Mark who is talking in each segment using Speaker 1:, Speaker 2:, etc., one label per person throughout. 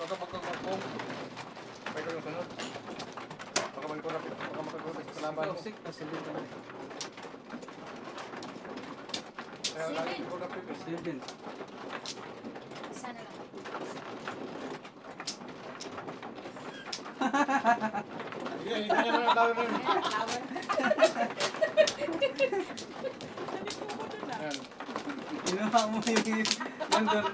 Speaker 1: Baka magkakapong. Pwede yung sunod. Baka magkakapit. Baka magkakapit sa laban mo.
Speaker 2: Sick na silid naman.
Speaker 1: Kaya lagi ko kapit.
Speaker 2: Silid.
Speaker 3: Sana lang.
Speaker 1: Sige, hindi na lang ang tawag rin.
Speaker 3: Flower.
Speaker 1: Yan.
Speaker 2: Ginawa mo yung nandun.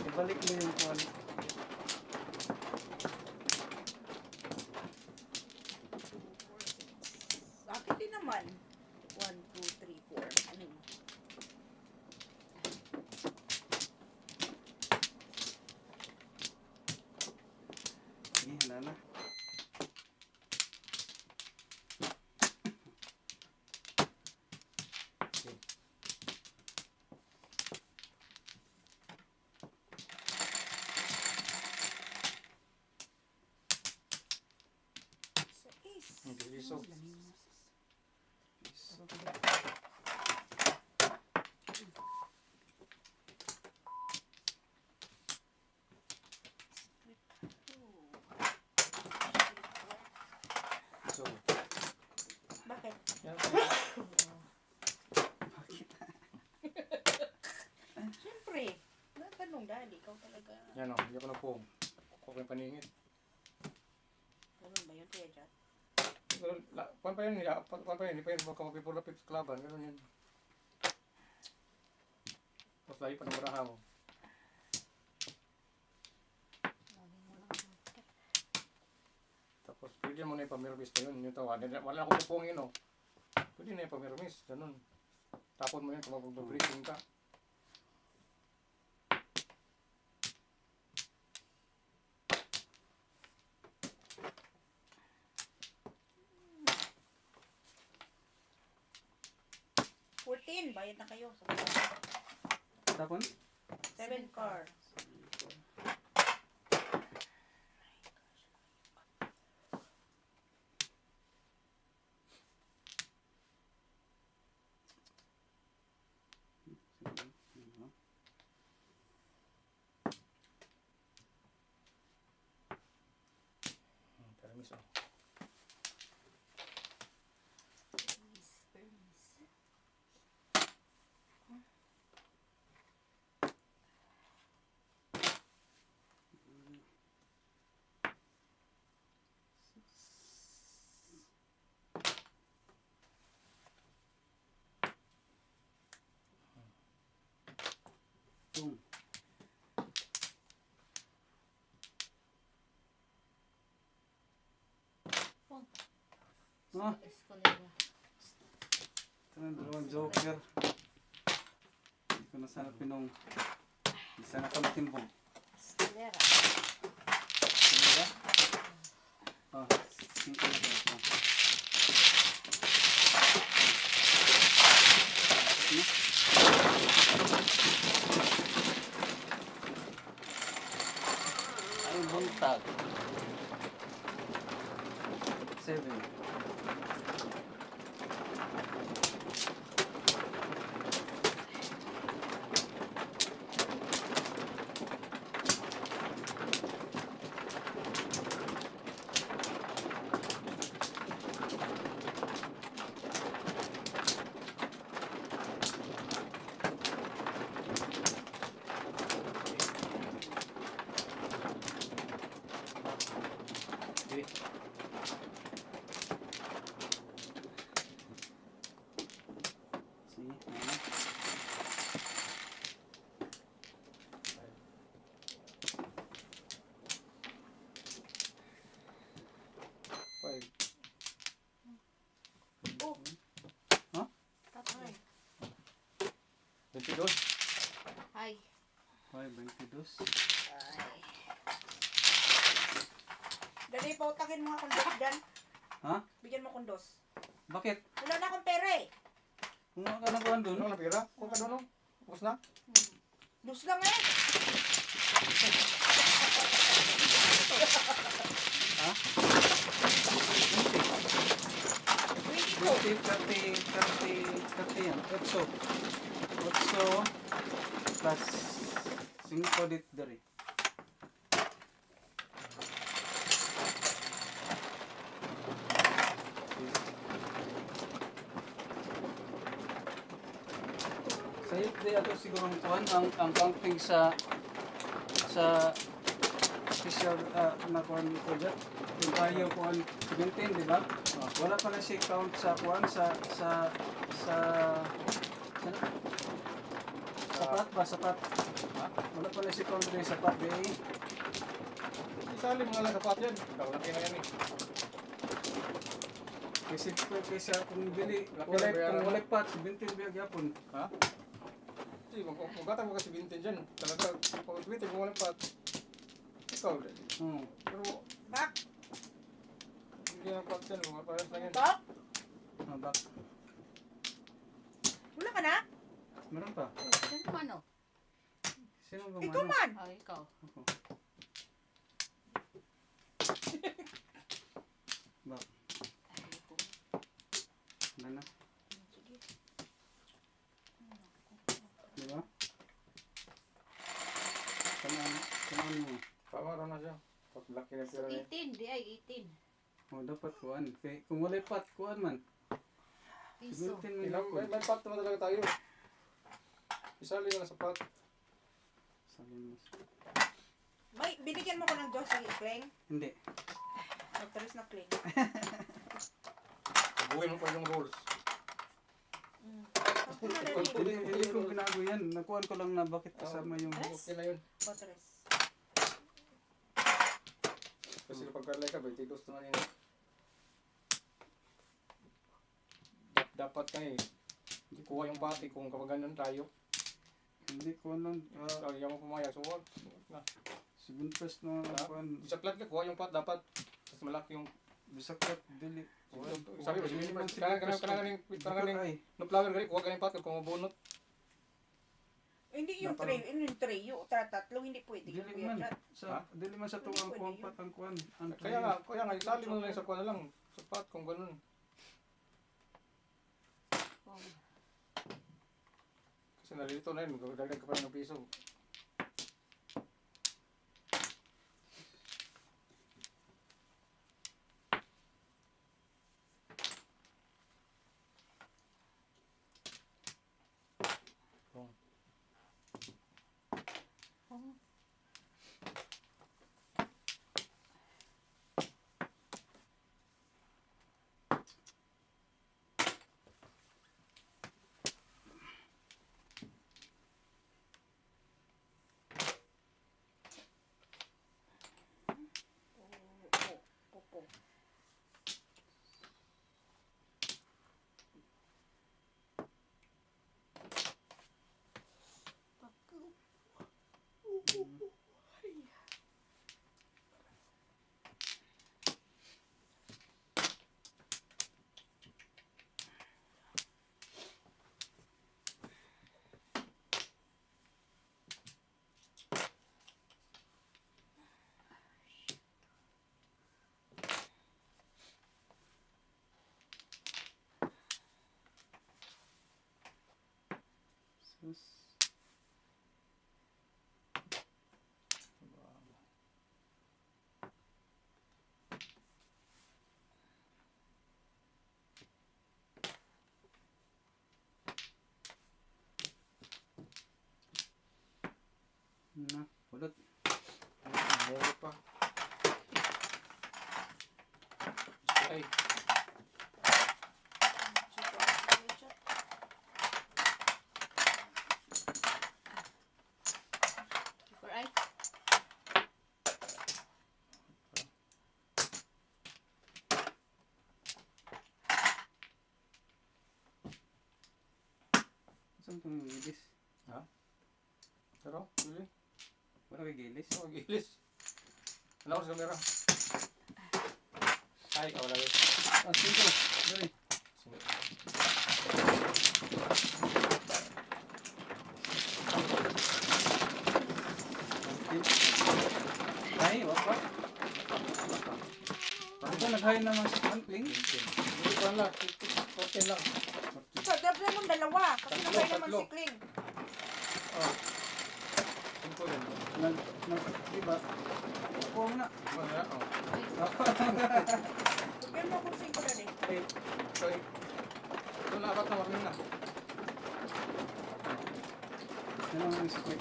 Speaker 2: Ibalik mo yung phone.
Speaker 4: Akin din naman. 1, 2, 3, 4. Ano yun?
Speaker 2: Sige, wala na.
Speaker 4: Sa ace.
Speaker 1: Hindi, liso. So,
Speaker 4: Bakit?
Speaker 1: yan.
Speaker 4: Siyempre. Tanong dahil ikaw talaga.
Speaker 1: Yan o, hindi ako nagpong. Kukuha ko yung paningit.
Speaker 4: Ganun ba yun, Kuya Jat?
Speaker 1: Pan pa yun, hindi pa yun magkakapipulapit sa kalaban. Ganun yun. Tapos lahi pa ng baraha mo. Tapos pwede mo na yung pamirmis pa yun. Yung tawa. Wala akong pupungin o. Pwede na yung pamirmis. Ganun. Tapon mo yun kung mag-breaking ka.
Speaker 4: Bayad na kayo.
Speaker 2: Tapon?
Speaker 4: 7 cards.
Speaker 1: Permis o.
Speaker 2: Boom. Ah,
Speaker 3: Escalera.
Speaker 2: ito na dalawang joker. Hindi ko na sana pinong. Hindi sana ka matimbong.
Speaker 3: Escalera.
Speaker 2: Ano ba? Ah, 5 na ito. Ay, buntag. 7.
Speaker 1: Okay.
Speaker 2: See? Ano?
Speaker 1: Five.
Speaker 4: Oh.
Speaker 2: Huh?
Speaker 4: Tatay.
Speaker 1: 22.
Speaker 3: Ay.
Speaker 2: 22.
Speaker 4: Ay. Dali, pautakin mo nga kundos dyan.
Speaker 2: Ha?
Speaker 4: Bigyan mo kundos.
Speaker 2: Bakit?
Speaker 4: Wala na akong pera eh.
Speaker 2: Kumuha ka ng kuhan doon?
Speaker 1: Ano na pira? Kung ka doon, ubos na?
Speaker 4: Dus lang eh.
Speaker 2: Ha?
Speaker 4: 22.
Speaker 2: 30 yan. 8. 8 plus 5 dit dari. Sayot di ato siguro kuan ang counting sa special na kuan ko dyan. Yung tayo kuan 17, di ba? Wala pa na si count sa kuan sa sapat ba? Sapat.
Speaker 1: Ha?
Speaker 2: Wala pa na si count rin sapat. Di.
Speaker 1: Isali mo nga lang sapat yan. Laki na yan eh.
Speaker 2: Kasi kaysa kung bili,
Speaker 1: Laki
Speaker 2: walay,
Speaker 1: na bayaran
Speaker 2: kung
Speaker 1: mo.
Speaker 2: walay pat, 17 biyag yapon.
Speaker 1: Ha? Sige, magkata mo kasi bintin dyan. Talaga, pag bintin mo walang pat. Ikaw,
Speaker 2: Hmm.
Speaker 1: pero
Speaker 4: Back.
Speaker 1: hindi na pat yan. Mga parehas lang yan.
Speaker 4: Top.
Speaker 2: Back.
Speaker 4: Wala ka na?
Speaker 2: Meron pa.
Speaker 3: Sino man o?
Speaker 2: Sino ba
Speaker 4: Ikaw
Speaker 2: mano?
Speaker 4: man.
Speaker 3: Oh, ikaw.
Speaker 2: Ako. Back. Ano na?
Speaker 3: Sige.
Speaker 2: Di ba? Kamaan mo.
Speaker 1: Pamara na siya. Pag laki na
Speaker 3: So,
Speaker 1: pira niya.
Speaker 3: 18. Di ay 18.
Speaker 2: O, dapat kuan. Kung walay pat, kuan man.
Speaker 3: Piso.
Speaker 2: 17 man
Speaker 1: May
Speaker 2: yapon.
Speaker 1: pat naman talaga tayo. Isali nga lang sa pat.
Speaker 2: Salin mo.
Speaker 4: May, binigyan mo ko ng Diyos si Kleng.
Speaker 2: Hindi.
Speaker 4: Nagtalis na Kleng.
Speaker 1: Buhin mo pa yung rules.
Speaker 4: Ako na rin.
Speaker 2: Hindi ko binago yan. Nakuhan ko lang na bakit kasama yung...
Speaker 1: Okay na yun.
Speaker 4: Potres.
Speaker 1: Kasi kapag karlay ka, 22 naman yun. Dapat ka eh. Kuha yung pati kung kapag ganun tayo.
Speaker 2: Hindi ko lang.
Speaker 1: Ayaw mo pumayag. So wag na.
Speaker 2: 7 pesos na kuan.
Speaker 1: Isaklat ka, kuha yung pat dapat. Mas malaki yung...
Speaker 2: Bisakot, dili.
Speaker 1: Sabi mo, kanang no-flower gari, kuha ganyan pat kung mabunot.
Speaker 4: Hindi yung
Speaker 2: Dapat-
Speaker 4: tray. Yung tray. Yung tatlo hindi pwede.
Speaker 2: Dili
Speaker 4: Yung
Speaker 2: man.
Speaker 4: kuya
Speaker 2: Sa, dili man sa tuwang kuwang pat ang kuan. Ang
Speaker 1: Kaya nga, isali mo lang sa kuha na lang. Sa pat kung ganun.
Speaker 3: Oh.
Speaker 1: Kasi nalilito na yun, dagdag ka pa ng piso.
Speaker 3: Oh.
Speaker 4: Popo.
Speaker 2: Sus. Na, ulot.
Speaker 1: Mura pa. Ay,
Speaker 3: Super ay.
Speaker 2: Saan itong gilis?
Speaker 1: pero, really?
Speaker 2: Wala kay gilis?
Speaker 1: Oh, gilis. Ano ako sa kamera? Ay, wala yun.
Speaker 2: Ah, sino? Dali. Ay, wapa. Ito naghain naman si Antling.
Speaker 1: Hindi ko lang, 14 lang.
Speaker 4: Ito, dabla mong dalawa. Kasi nabay naman
Speaker 1: Tatlo.
Speaker 4: si Kleng.
Speaker 1: Oh. 5 yun.
Speaker 2: Diba? Kuha mo na.
Speaker 1: Wala, oh.
Speaker 4: Bigyan mo akong 5 na din.
Speaker 1: Okay. Sorry. Ito na, apat na marami na.
Speaker 2: Yan ang isip ko.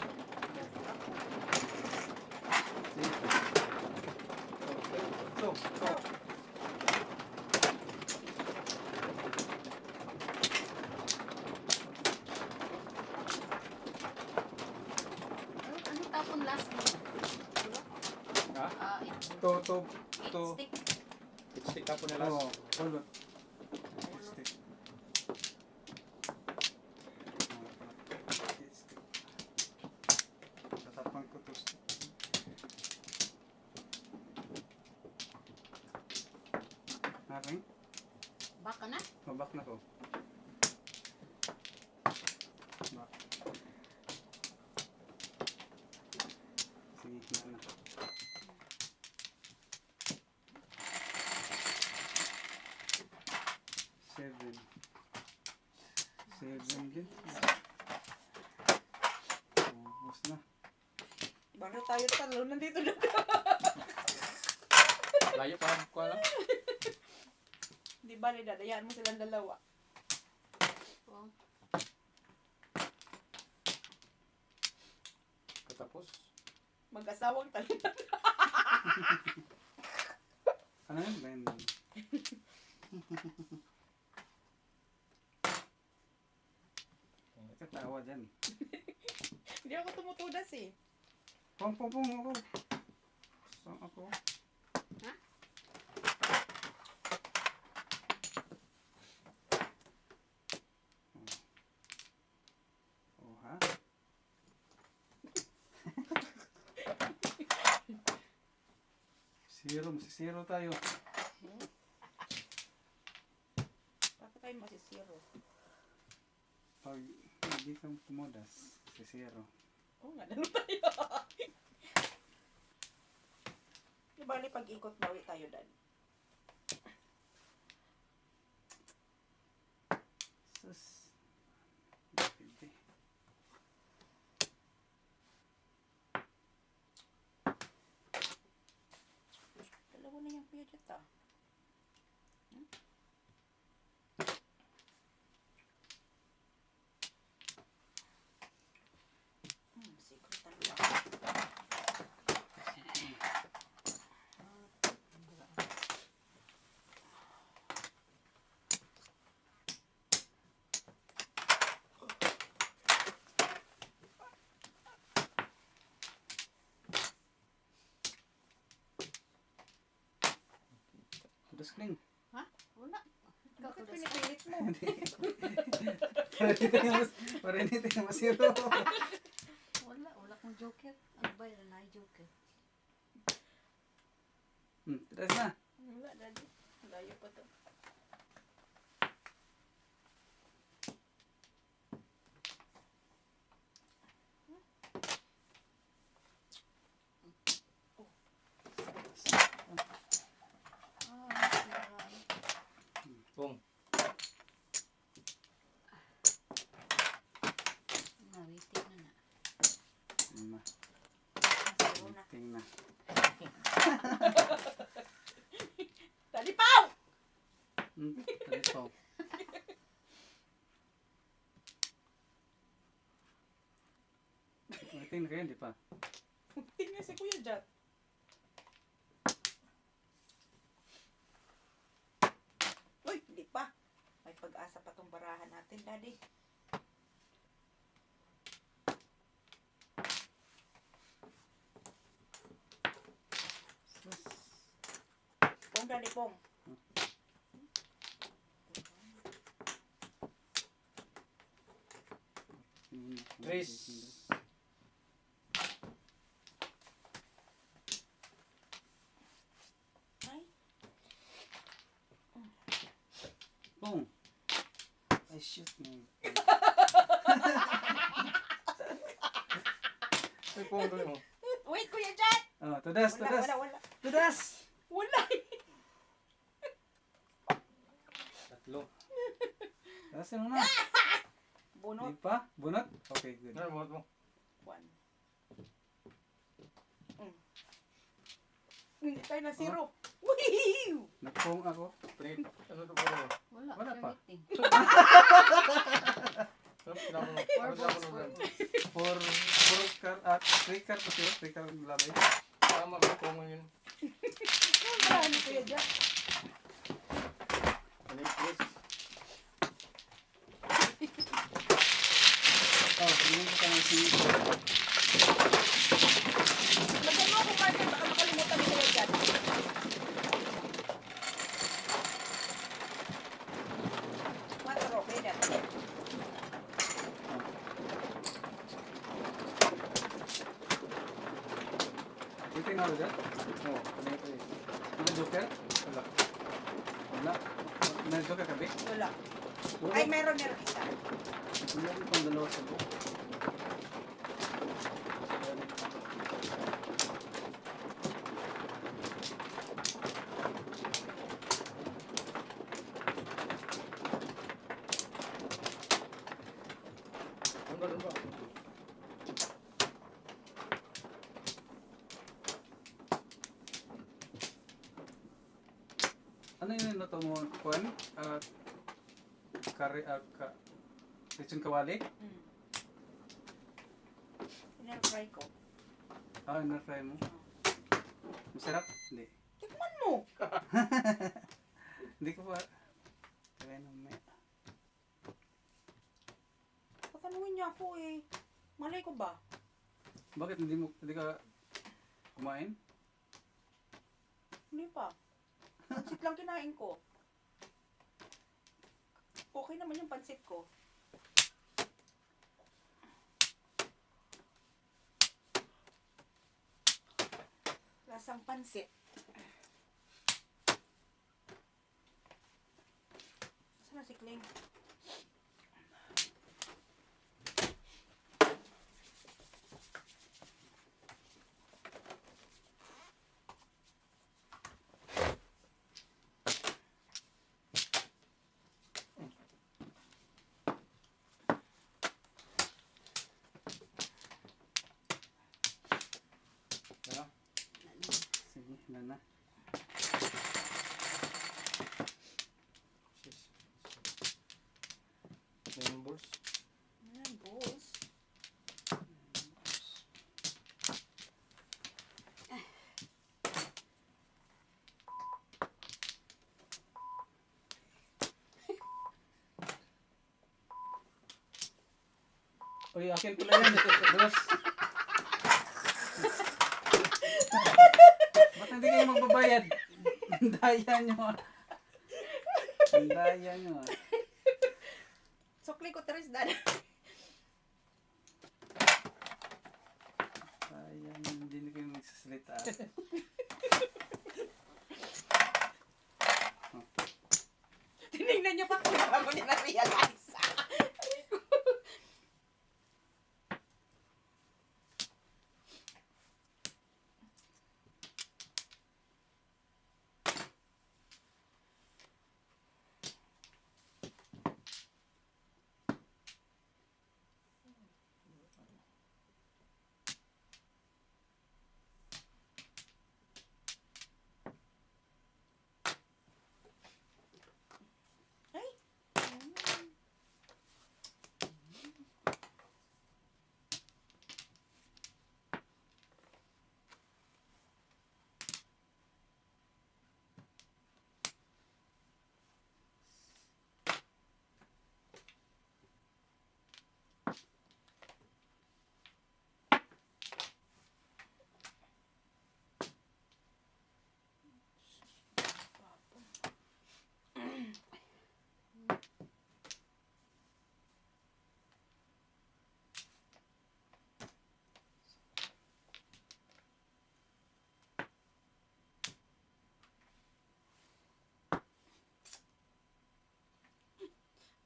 Speaker 1: Ito, ito.
Speaker 3: Ano tapon last mo?
Speaker 1: Ha?
Speaker 3: Ito.
Speaker 2: To.
Speaker 3: Stick.
Speaker 1: Stick na po nila.
Speaker 2: Oo. Ulot. Stick. Tatapang ko to. Aking?
Speaker 3: Baka na.
Speaker 2: Mabak na ko. Bak. Sige, na. Seven din. Ubus na.
Speaker 4: Bakit tayo talo? Nandito na.
Speaker 1: Layo pa, kuha lang.
Speaker 4: Di ba, dadayan mo silang dalawa.
Speaker 3: Oh.
Speaker 1: Katapos.
Speaker 4: Mag-asawang talo.
Speaker 2: Ano yun? Ben. Ito tawa dyan.
Speaker 4: Hindi ako tumutudas eh.
Speaker 2: Pong ako. Saan ako?
Speaker 3: Ha?
Speaker 2: Oh, ha? Zero tayo.
Speaker 4: Bakit tayo masisiro?
Speaker 2: Pag hindi ka pumodas, si zero.
Speaker 4: Oo nga, dalo tayo. Di ba, pag-ikot bawi tayo, Dan?
Speaker 2: Sus. Depende.
Speaker 4: Dalawa na yung kuya dyan, ta. Secret talaga.
Speaker 2: Tudas kling.
Speaker 3: Wala.
Speaker 4: Bakit pinipilit mo?
Speaker 2: Para hindi tayo masiro.
Speaker 3: Wala. Wala kong joker. Ano ba yun? Na joker.
Speaker 2: Tudas na.
Speaker 4: Wala, Daddy. Layo pa to.
Speaker 1: Pong.
Speaker 3: Nawitik na na.
Speaker 2: Na.
Speaker 4: Masiro na.
Speaker 2: Ting na.
Speaker 4: Daddy, Pao!
Speaker 2: Ito. Ting na kayo, di pa?
Speaker 4: Tingnan si Kuya Jat. Uy, hindi pa. May pag-asa pa tong barahan natin, Daddy.
Speaker 2: Sus.
Speaker 4: Pong, Daddy, Pong.
Speaker 1: Tris.
Speaker 4: Ay,
Speaker 2: Boom. Ay, shoot me.
Speaker 1: Ay, Pong, gawin mo.
Speaker 4: wait, Kuya Jat!
Speaker 2: Oh, tudas,
Speaker 4: Wala,
Speaker 2: tudas.
Speaker 4: wala, wala.
Speaker 2: Tudas!
Speaker 4: Wala.
Speaker 1: Tatlo.
Speaker 2: Tudasin mo na.
Speaker 4: Bunot.
Speaker 2: Di pa? Bunot? Okay, good.
Speaker 1: Ano mo?
Speaker 4: One. Hindi tayo na zero. Wee!
Speaker 2: Nagpong ako.
Speaker 1: Plate. Ano to bro?
Speaker 3: Wala.
Speaker 1: Wala
Speaker 3: Pure
Speaker 1: pa.
Speaker 3: meeting.
Speaker 1: Ano sinabi mo?
Speaker 3: Four
Speaker 1: Ano
Speaker 3: balls,
Speaker 1: sinabi mo?
Speaker 2: For car at 3 car pa sila. 3 car ang labay.
Speaker 1: Tama ba kung yun?
Speaker 4: Ang barahan ni Kuya Jack.
Speaker 1: Ano yung place?
Speaker 2: Oh, hindi ko kaya sinito.
Speaker 4: Lagyan mo ako marker, baka makalimutan ni Kuya Jack. Matro, Kuya Jack.
Speaker 2: Ito yung dyan?
Speaker 1: Oo, ano yung place?
Speaker 2: Mga joker?
Speaker 1: Wala.
Speaker 2: Wala. May joker kabi?
Speaker 4: Wala.
Speaker 2: Wala.
Speaker 4: Ay, meron isa.
Speaker 2: Wala ko pang dalawa sa buo.
Speaker 1: Ano ba? Ano ba?
Speaker 2: Ano yun nato mo? Kuan? Kari, lechon kawali?
Speaker 4: Ina-try ko.
Speaker 2: Na-try mo. Masarap? Hindi.
Speaker 4: Tikman mo.
Speaker 2: Hindi ko pa. Kaya na may.
Speaker 4: Tatanungin niya ako eh. Malay ko ba?
Speaker 2: Bakit hindi ka kumain?
Speaker 4: Hindi pa. Pansit lang kinain ko. Okay naman yung pansit ko. Lasang pansit. Saan na si Kling?
Speaker 1: Ano?
Speaker 2: Sige, na.
Speaker 1: Sis. Lemon balls.
Speaker 4: Ayan, balls.
Speaker 2: Uy, akin pala yan. Boss. Ba't hindi kayo magbabayad? Ang daya nyo ah. Ang daya nyo ah.
Speaker 4: Sukli ko teres dada.
Speaker 2: Daya nyo, hindi na kayo magsasalita.
Speaker 4: Tinignan niya pa kung bago niya na-realize.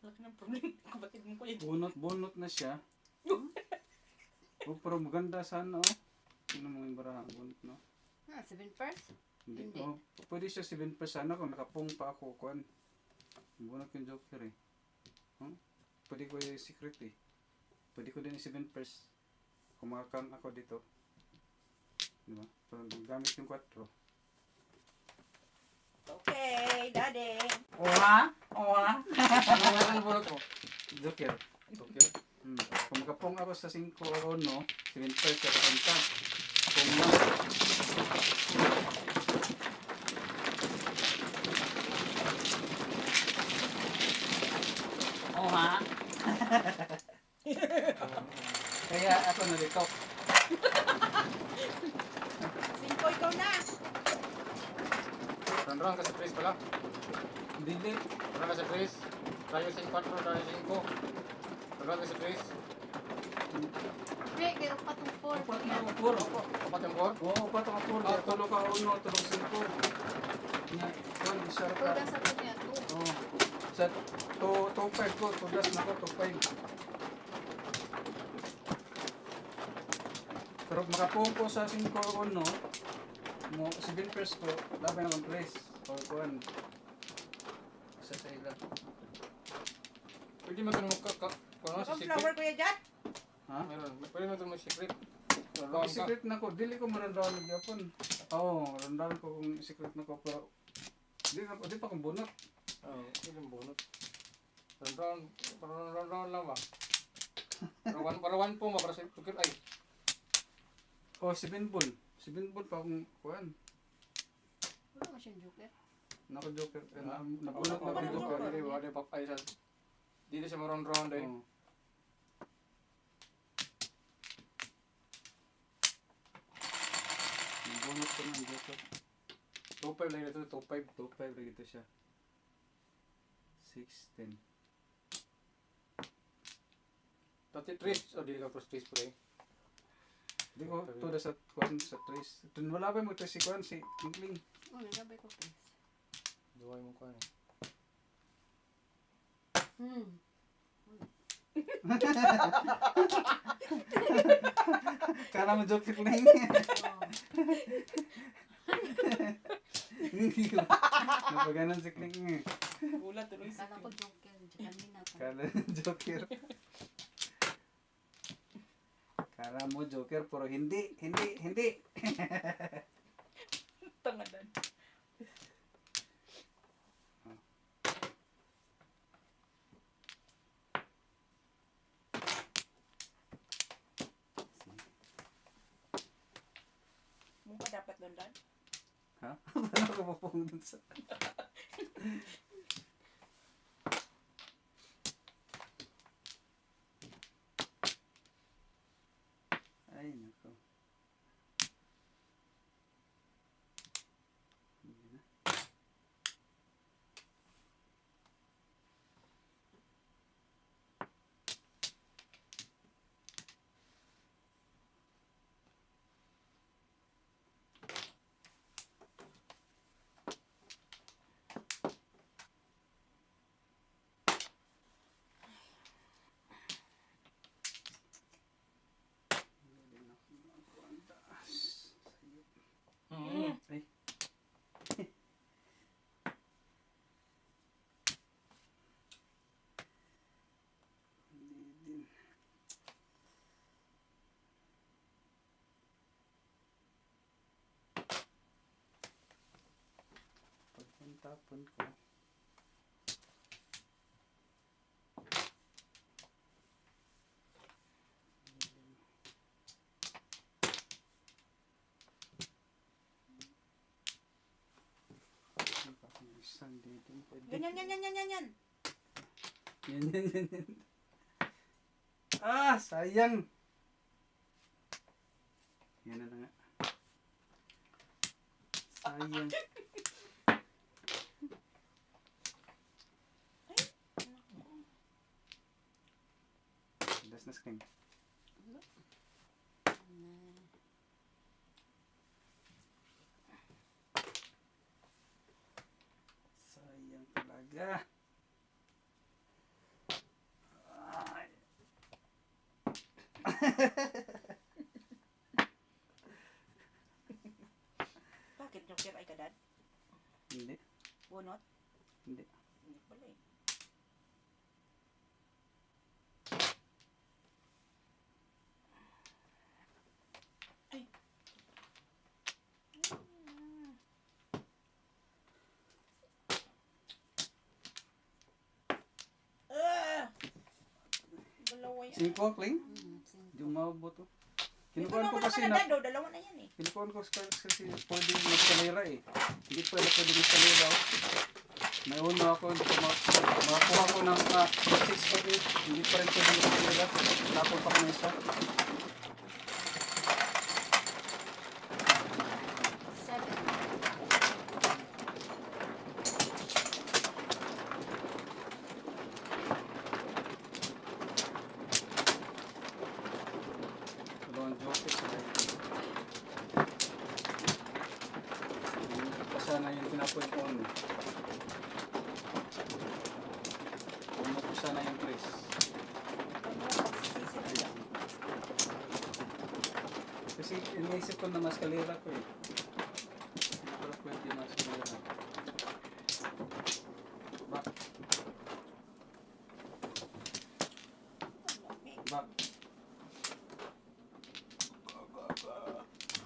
Speaker 4: Laki ng problema. Kapatid mo ko yun.
Speaker 2: Bunot na siya. Oh, pero maganda sana oh. Ano mo yung barahan? Bunot no?
Speaker 3: 7 first?
Speaker 2: Hindi.
Speaker 3: Hindi.
Speaker 2: Oh, pwede siya 7% sana kung nakapong pa ako. Kuan. Bunot yung joker eh. Huh? Pwede ko yung secret eh. Pwede ko din yung 7%. Kung makakang ako dito. Diba? Pero gamit yung 4.
Speaker 4: Okay, daddy.
Speaker 2: Oha? Oha?
Speaker 1: Ano bunot mo?
Speaker 2: Joker.
Speaker 1: Joker.
Speaker 2: Kung makapong ako sa 5 o 1, 7 pesos sa kanta. Kung ma... Oha? Kaya ako nalito.
Speaker 4: 5 ikaw na.
Speaker 1: Ronron ka sa 3 pala.
Speaker 2: Dili.
Speaker 1: Ronron ka sa 3. Tayo 4, tayo 5. Ronron ka sa 3.
Speaker 3: Pre, kaya patong 4.
Speaker 2: Upat na ako 4.
Speaker 1: Apat yung 4.
Speaker 2: Oo, upat ako 4. Kaya tulo ka 1, tulog 5. Nga, kung isa ka.
Speaker 3: Tugas sa ito niya, 2.
Speaker 2: Oo. Sa 2.5 ko, tugas na ko, 2.5. Pero makapong ko sa 5 o 1, mo 7 pesos ko, labay naman place. O kuhan. Isa sa ila.
Speaker 1: Pwede mo ito kung ano
Speaker 4: Bakang
Speaker 1: si
Speaker 4: flower,
Speaker 1: secret.
Speaker 4: Kuya Jan.
Speaker 2: Ha?
Speaker 1: Meron. Pwede mo ito mo secret.
Speaker 2: Pag
Speaker 1: Ronron ka.
Speaker 2: secret na ko, dili ko marandawan ng Japon. Oo, marandawan ko kung secret na ko, pero di pa kong bunot.
Speaker 1: Oo, pwede mo bunot. Ronron lang ba? Para 1 po, para sa secret. Ay,
Speaker 2: O, 7 ball. 7 ball pa akong kuhan.
Speaker 3: Wala mo siyang joker.
Speaker 2: Nako joker.
Speaker 1: nabunot
Speaker 2: Nabunot na
Speaker 1: na
Speaker 2: ako
Speaker 1: ko.
Speaker 2: joker.
Speaker 1: Hindi, wala pa ay sa dito sa Ronron dahil.
Speaker 2: Oo. Nabunot ko na ang joker.
Speaker 1: 2-5 lang ito, 2-5.
Speaker 2: 2.5 rin ito siya. 6, 10.
Speaker 1: Dati 3, o di ka plus 3 po eh.
Speaker 2: Di ko, tuda sa kuhan sa trace. Wala ba mo trace si kuhan si Kingling?
Speaker 3: Oh, nagabay ko, please.
Speaker 1: Duway mo ko ano.
Speaker 2: Kala mo joke Kingling?
Speaker 3: Oh.
Speaker 2: Hindi ko. Napaganon si Kingling eh.
Speaker 4: Gulat tuloy sa
Speaker 3: Kala ko joker. Kanina pa.
Speaker 2: Kala joker. Kala mo joker pero hindi.
Speaker 4: tangadan. Mo pa dapat doon, Dan?
Speaker 2: Ha? Paano ko mapung dun sa... Ay, nako. Hindi na. Hindi na ako makakuha. Sayop. Ay. Hindi din. Pagpantapon ko. Isang dito pwede.
Speaker 4: Yan.
Speaker 2: Yan. Ah, sayang. Yan na nga. Sayang. Das na screen. Sayang talaga. Ay.
Speaker 4: Bakit joker ay kadad?
Speaker 2: Hindi.
Speaker 4: Bunot?
Speaker 2: Hindi.
Speaker 4: Hindi pala eh. Ay.
Speaker 2: 5 kling?
Speaker 3: Singko.
Speaker 2: Di umabot to.
Speaker 4: Ito
Speaker 2: Kinukuhan ko
Speaker 4: naman
Speaker 2: kasi
Speaker 4: naman
Speaker 2: na,
Speaker 4: na dado, dalawa na yan eh.
Speaker 2: kinukuhan ko kasi pwede yung eskalera eh. Hindi pwede yung eskalera. May uno ako, hindi ko makakuha ko ng 6 or 8. Hindi pa rin pwede yung eskalera. Tapos pa ko na isa.
Speaker 3: 7.
Speaker 2: Dalawang joke sa Basta na yung pinapoint on. Ano ko sana yung place. Kasi iniisip ko na mas kalira ko eh. Hindi ko na pwede mas kalira. Back. Back.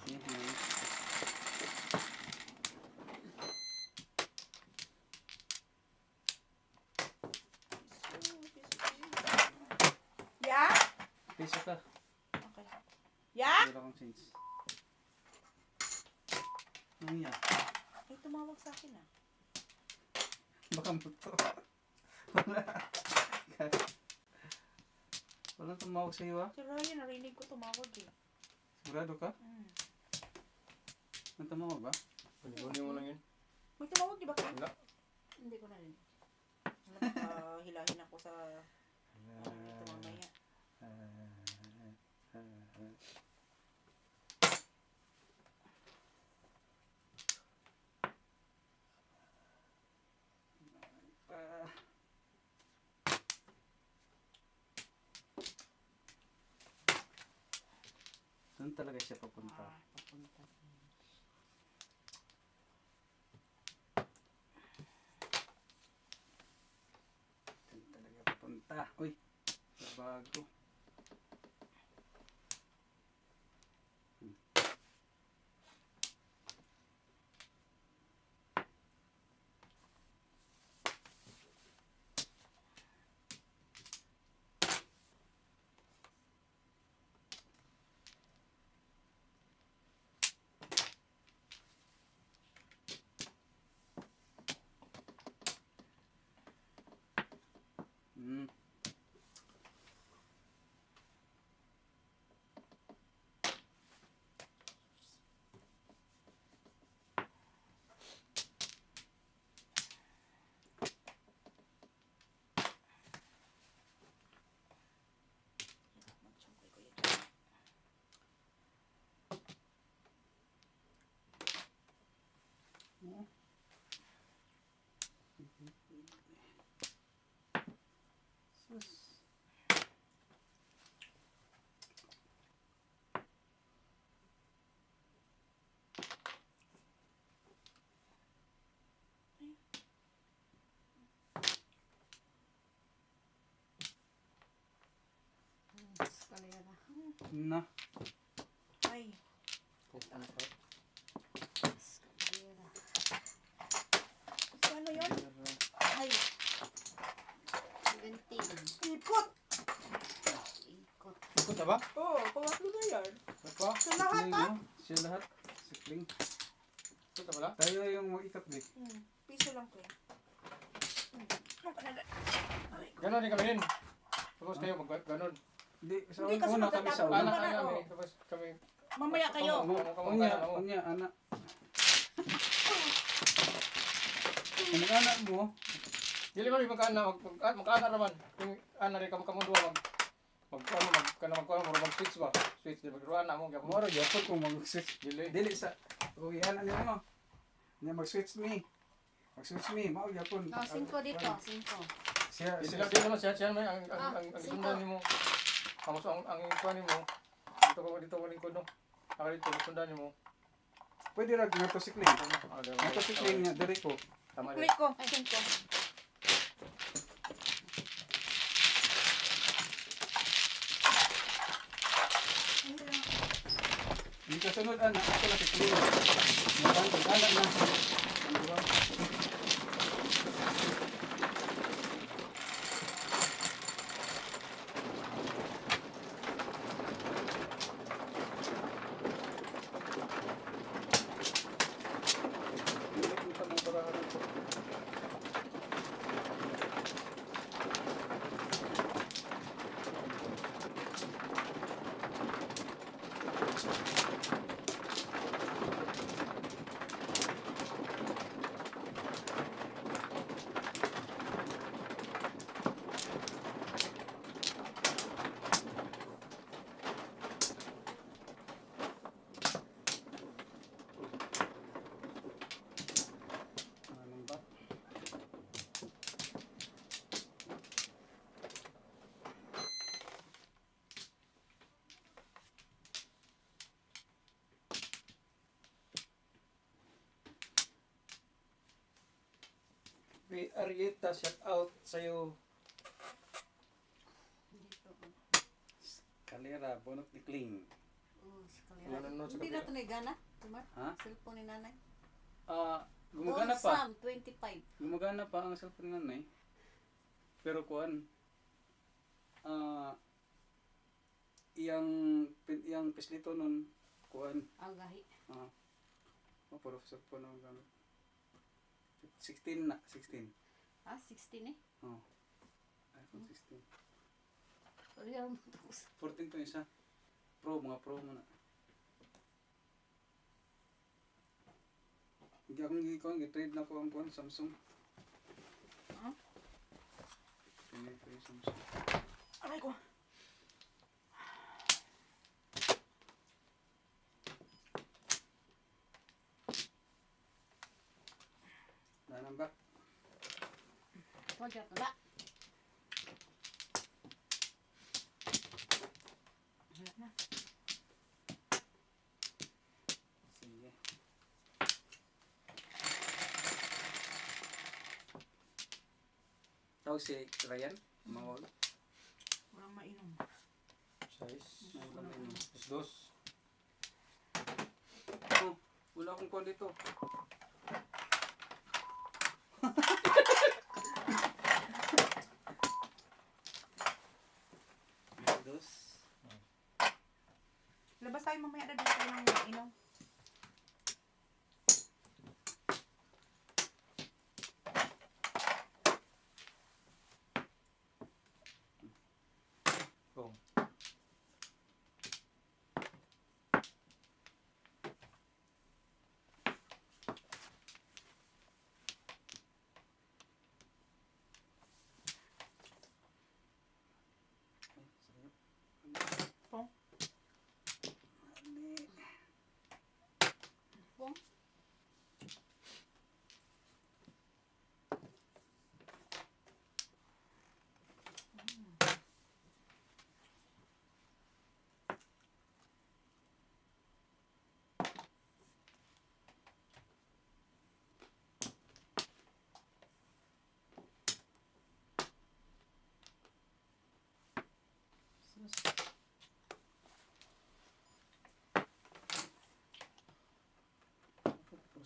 Speaker 2: Mhm.
Speaker 4: Ya?
Speaker 2: Piso ka.
Speaker 4: Okay. Ya?
Speaker 2: Wala akong sense. Ano yan?
Speaker 4: Ay, tumawag sa akin ah.
Speaker 2: Baka muto. Wala. Walang tumawag sa iyo ah.
Speaker 4: Si Ryan, narinig ko tumawag eh.
Speaker 2: Sigurado ka? Ang tumawag ba?
Speaker 1: Pag-ibunin mo lang yun.
Speaker 4: May tumawag di ba kayo?
Speaker 1: Wala.
Speaker 3: Hindi ko na rin.
Speaker 4: Hilahin ako sa ito mamaya.
Speaker 2: Doon talaga siya papunta.
Speaker 4: Papunta.
Speaker 2: Doon talaga papunta. Uy! Bago. Hmm.
Speaker 4: Magtsungkoy ko yun.
Speaker 2: Sus.
Speaker 3: Eskalera.
Speaker 2: Na.
Speaker 4: Ay,
Speaker 3: Eskalera.
Speaker 4: ano yun? Ay,
Speaker 3: 17.
Speaker 4: ikot!
Speaker 3: Ikot.
Speaker 1: Ikot na ba?
Speaker 4: Oo, pangatlo na yan.
Speaker 1: Ikot pa?
Speaker 4: Sa lahat
Speaker 2: Sikling,
Speaker 4: ha?
Speaker 2: no? Siya lahat. Sikling.
Speaker 1: Ikot na pala?
Speaker 2: Tayo yung mag-ikat eh.
Speaker 4: Piso lang ko eh.
Speaker 1: Ganon din kami din. Tapos kayo ganon.
Speaker 2: Hindi, sa
Speaker 4: Hindi, kasi
Speaker 2: una kami sa
Speaker 4: magtatapos
Speaker 2: una.
Speaker 1: Anak
Speaker 4: na,
Speaker 1: kami.
Speaker 4: oo.
Speaker 1: Tapos kami.
Speaker 4: Mamaya kayo.
Speaker 2: Unya, anak. Ang anak mo,
Speaker 1: Dili man magkaana naman. Kung ana rin kamo duwa mag-switch ba? Switch di magruan na mo gyapon.
Speaker 2: moro gyapon kung mag-switch.
Speaker 1: Dili.
Speaker 2: Dili sa kugihan ano mo. Nya mag-switch me. Mag-switch me, mao gyapon.
Speaker 3: Oh, 5 dito. 5.
Speaker 2: Siya
Speaker 1: Sila din naman siya may ang sundan nimo. Kamu ang ikuan nimo. Dito ko lingkod no. Ako dito sundan nimo.
Speaker 2: pwede ra nga sikling. Nga sikling nga diri ko.
Speaker 1: Tama din.
Speaker 4: Click ko. Ay, 5.
Speaker 2: Hindi ka sunod anak, ako na sikling. Nga anak na. Ang duwa. Ruby Arieta, shout out sa'yo.
Speaker 3: Dito.
Speaker 2: Kalera, bunot ni Kling.
Speaker 3: Oh, sa
Speaker 1: Wala
Speaker 3: kalera.
Speaker 1: na nun sa
Speaker 3: Hindi
Speaker 1: kabila.
Speaker 3: na ito nagana. Tumar?
Speaker 2: Ha?
Speaker 3: Cellphone ni nanay.
Speaker 2: Gumagana pa.
Speaker 3: Sam, 25.
Speaker 2: Gumagana pa ang cellphone ng nanay. Pero kuan, iyang pislito nun, kuan,
Speaker 3: Ang gahi.
Speaker 2: puro cellphone ang gamit. 16 na, 16.
Speaker 3: 16 eh.
Speaker 2: iPhone 16.
Speaker 3: Sorry, ang matus.
Speaker 2: 14 to isa. Pro, mga pro muna. Hindi akong gi-trade na ko ang kuan, Samsung. Pinili ko yung Samsung.
Speaker 4: Aray ko.
Speaker 2: Nanambak.
Speaker 3: Huwag ka tula.
Speaker 4: Wala na.
Speaker 2: Sige. Tawag si Ryan? Mawag.
Speaker 4: Walang mainom.
Speaker 1: Size.
Speaker 2: Mawag lang yun.
Speaker 1: Is dos.
Speaker 2: Oh, wala akong kuha dito. Dos.
Speaker 4: Labas tayo mamaya na dito ng mainom.
Speaker 1: Boom.
Speaker 4: Pong.
Speaker 3: Pong.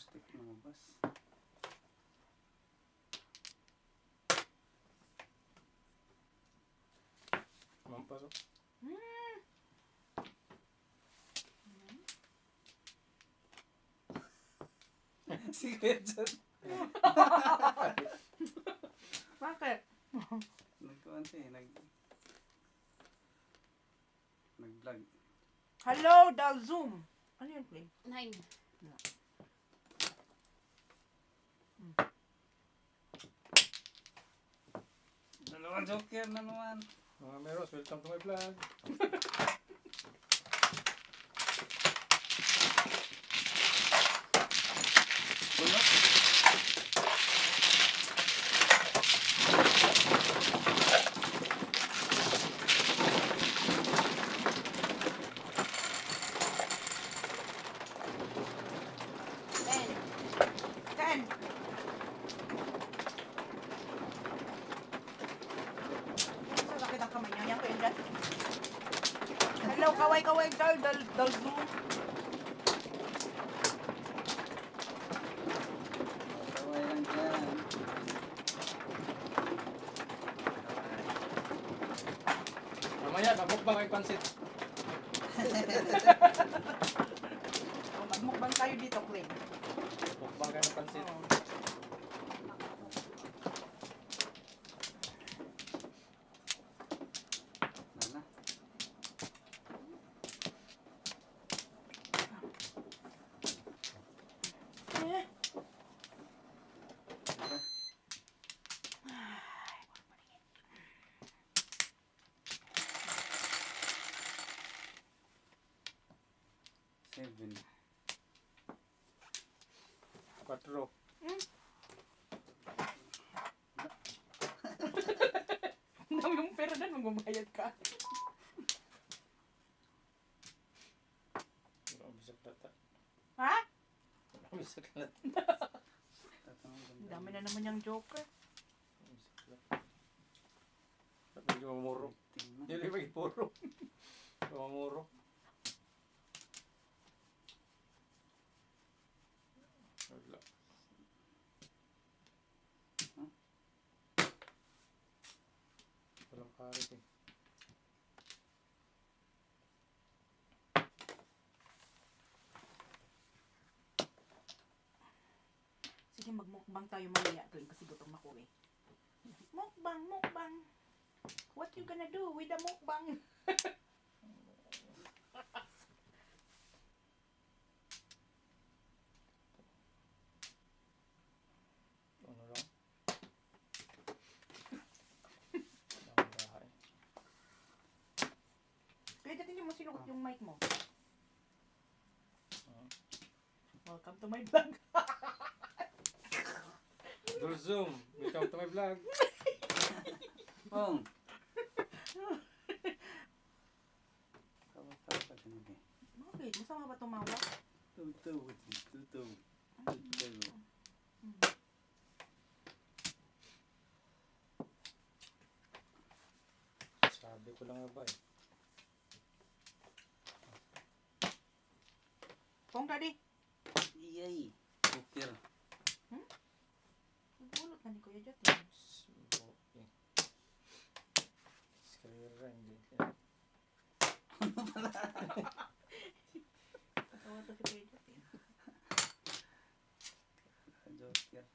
Speaker 2: Stick na mabas.
Speaker 1: Mampas oh.
Speaker 2: Sige, dyan.
Speaker 4: Bakit?
Speaker 2: Nagkuhan siya eh. Nag-vlog.
Speaker 4: Hello, Dal Zoom. Ano yun, Clay?
Speaker 3: 9.
Speaker 2: Dalawang joker na naman.
Speaker 1: Mga Meros, welcome to my vlog.
Speaker 2: Bunot.
Speaker 4: Ken! Sa sakit ang kamay niya. Yan ko yun dyan. Hello, kaway-kaway, Dal Zoom.
Speaker 2: Kaway lang dyan.
Speaker 1: Mamaya, mabukbang kay pansit.
Speaker 4: Magmukbang tayo dito, Clay.
Speaker 1: Mukbang kayo ng pansit.
Speaker 4: Oo.
Speaker 2: Nana.
Speaker 4: Eh,
Speaker 2: Seven.
Speaker 1: 4.
Speaker 4: ang dami yung pera na, magbabayad ka.
Speaker 1: Bisak data.
Speaker 4: Ha?
Speaker 1: Bisak data.
Speaker 2: Tatang
Speaker 4: Ang dami na naman yung joker.
Speaker 1: Medyo mamuro. Dili ba ipuro? Mamuro. Wala. Walang karit eh.
Speaker 4: Sige, magmukbang tayo mamaya, Glenn, kasi gutom ako eh. Mukbang, mukbang. What you gonna do with the mukbang?
Speaker 1: Ano lang? Ang bahay.
Speaker 4: Kaya dati mo sinuot yung mic mo. Welcome to my vlog.
Speaker 1: Dul Zoom, welcome to my vlog.
Speaker 2: Pong. Tawa-tawa ka din eh.
Speaker 4: Bakit? Masama ba tumawa?
Speaker 2: Tutu.
Speaker 1: Sabi ko lang nga ba eh.
Speaker 4: Pong, daddy.
Speaker 2: Iyay. Bukir.
Speaker 4: Nagulot na ni Kuya Jot.
Speaker 1: Okay. Skrira, hindi.
Speaker 4: Tawa to si Kuya Jot.
Speaker 2: Joker.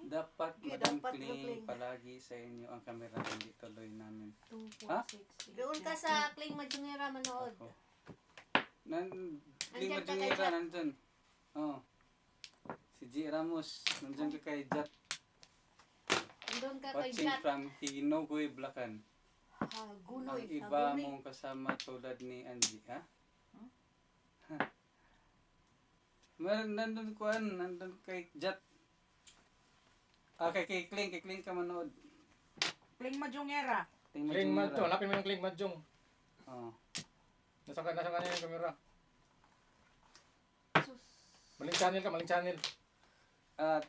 Speaker 2: Dapat
Speaker 3: Okay,
Speaker 2: Madam
Speaker 3: dapat
Speaker 2: Kling
Speaker 3: mag-cling.
Speaker 2: palagi sa inyo ang camera, hindi tuloy namin.
Speaker 4: 2,
Speaker 2: Ha?
Speaker 4: 4, 6, 8,
Speaker 3: Doon ka sa Kling Majungera manood.
Speaker 2: Ako. Kling
Speaker 3: Nandyan ka kay
Speaker 2: Majungera,
Speaker 3: Jat.
Speaker 2: nandyan. Oh. Si G. Ramos, nandyan ka kay Jat.
Speaker 3: Doon ka kay
Speaker 2: Watching
Speaker 3: Jat.
Speaker 2: from Hinogoy, Bulacan.
Speaker 3: Gunoy.
Speaker 2: Ang iba mong kasama tulad ni Angie, ha? Meron nandun kay Jat. Kay Kling ka manood.
Speaker 4: Kling Majungera.
Speaker 1: Kling Madjong, hanapin mo yung Kling Madjong.
Speaker 2: Oh.
Speaker 1: Nasa kanya yung camera. Maling channel.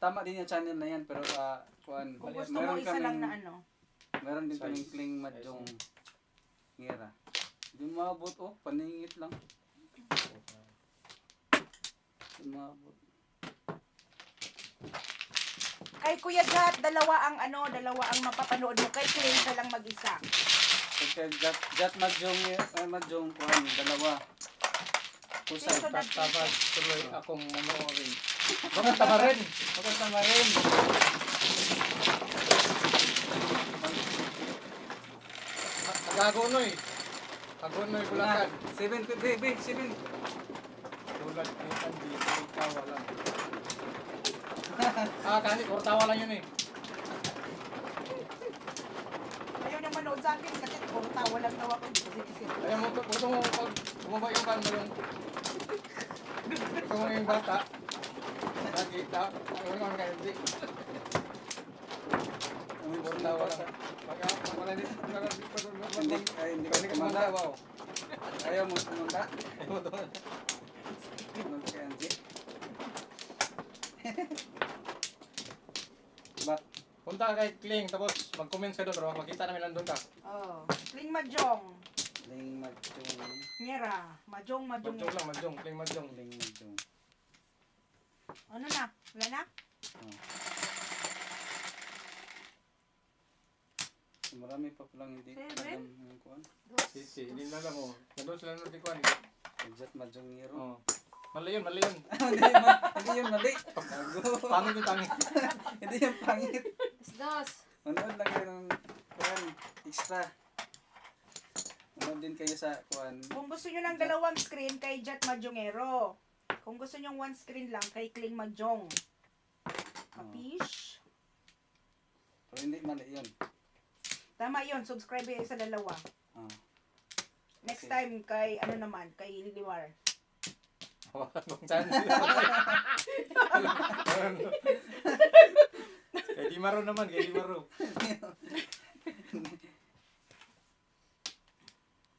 Speaker 2: Tama din yung channel na yan, pero kuan,
Speaker 4: Kung gusto mo isa lang na ano.
Speaker 2: meron din
Speaker 1: Size.
Speaker 2: kaming Kling Madjong ngira. Hindi maabot, paningit lang. Hindi maabot.
Speaker 4: Kay Kuya Jot, dalawa ang mapapanood mo. Kay Kling ka lang mag-isa.
Speaker 2: Pagka Jat Madjong kuan, dalawa. Kusay.
Speaker 4: Sino to?
Speaker 1: Tapos tuloy akong manoorin. Bakit tama rin?
Speaker 2: Bakit tama rin?
Speaker 1: Agagonoy. Agonoy Bulacan.
Speaker 2: 7, 7.
Speaker 1: Tulad ni Andy, tawa lang. Kasi tawa lang yun eh.
Speaker 4: Ayaw nang manood sa akin kasi puro tawa lang daw ako.
Speaker 1: Kaya mo, gusto mo pag bumaba yung kanda yung ikaw mo yung bata. Nakita, ako naman kaya hindi. Puro tawa lang. Pag wala din,
Speaker 2: Hindi
Speaker 1: hindi ka kumanda.
Speaker 2: Ayaw mo pumunta?
Speaker 1: Ayaw mo doon.
Speaker 2: Okay, Angie. Ba't?
Speaker 1: Punta ka kay Kling, tapos mag-comment ka doon, pero makita namin nandun ka.
Speaker 4: Oh. Kling Majong.
Speaker 2: Ling Madjong.
Speaker 4: Ngera. Majong
Speaker 1: Madjong lang, Madjong, Kling Madjong.
Speaker 2: Ling Madjong.
Speaker 4: Ano na? Wala na?
Speaker 2: Oh. Marami pa palang hindi
Speaker 4: Seven?
Speaker 2: alam yung kuhan.
Speaker 1: Hindi na lang mo. Nandun sila nandun di ko ano.
Speaker 2: Jat Madjong Ngiro.
Speaker 1: Oh. Mali yun, mali yun.
Speaker 2: Hindi yun mali.
Speaker 1: Pangit yung pangit.
Speaker 2: Hindi yung pangit.
Speaker 3: Dos.
Speaker 2: Manood lang kayo ng kuhan. Extra. Meron din kayo sa kuan.
Speaker 4: Kung gusto nyo ng dalawang screen, kay Jet Majongero. Kung gusto nyo one screen lang, kay Kling Majong. Kapish?
Speaker 2: Pero hindi mali yun.
Speaker 4: Tama yun, subscribe kayo sa dalawa.
Speaker 2: Oh.
Speaker 4: Next
Speaker 2: Okay.
Speaker 4: time, kay ano naman, kay Liliwar.
Speaker 1: Hawakan kong chance. Kay Di Maro naman, kay Di Maro.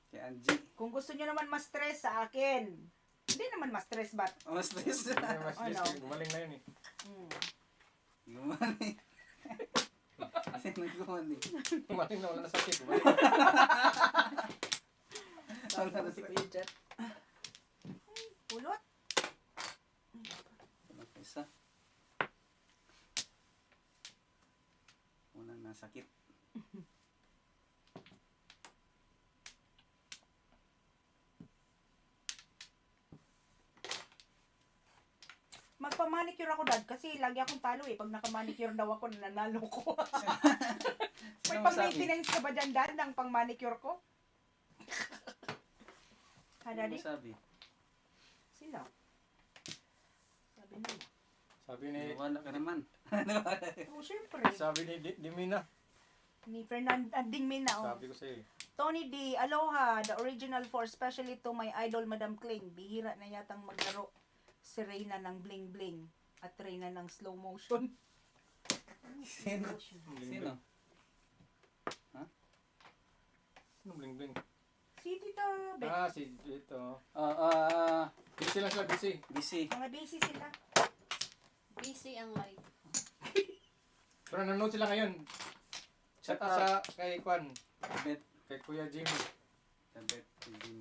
Speaker 2: Kay Angie.
Speaker 4: Kung gusto nyo naman ma-stress sa akin, hindi naman ma-stress, but
Speaker 2: Oh, mas stress.
Speaker 1: Ay, mas
Speaker 4: Ano?
Speaker 1: gumaling na yun eh.
Speaker 2: Gumani. Sino gumani?
Speaker 1: Gumaling na, wala na sakit. Gumaling.
Speaker 2: Wala na si Kuya
Speaker 4: Jet. Pulot.
Speaker 2: Ano pa isa? Unang nasakit.
Speaker 4: Magpa-manicure ako, Dad, kasi lagi akong talo eh. Pag naka-manicure daw ako, nananalo ko. May
Speaker 2: Sino masabi?
Speaker 4: pang-maintenance ka ba dyan, Dad, ng pang-manicure ko? Ha,
Speaker 2: Ano
Speaker 4: Daddy?
Speaker 2: masabi?
Speaker 4: Sila. Sabi nila.
Speaker 1: Sabi ni,
Speaker 2: Wala ka naman.
Speaker 4: Oh, syempre.
Speaker 1: sabi ni Dimina.
Speaker 4: Ni Fernanding Mina, oh.
Speaker 1: Sabi ko sa'yo eh.
Speaker 4: Tony D, aloha, the original for especially to my idol, Madam Kling. Bihira na yatang maglaro si Reyna ng bling bling at Reyna ng slow motion.
Speaker 2: Sino?
Speaker 1: Bling
Speaker 2: Sino?
Speaker 1: Ano bling bling?
Speaker 4: Si Tita Beth.
Speaker 1: Ah, si ito.
Speaker 2: Ah,
Speaker 1: Busy lang sila, busy.
Speaker 2: busy.
Speaker 4: Mga busy sila.
Speaker 3: Busy ang life.
Speaker 1: Pero nanonood sila ngayon. Shout out sa kay Kwan,
Speaker 2: Tibet.
Speaker 1: kay Kuya Jimmy,
Speaker 2: Tibet.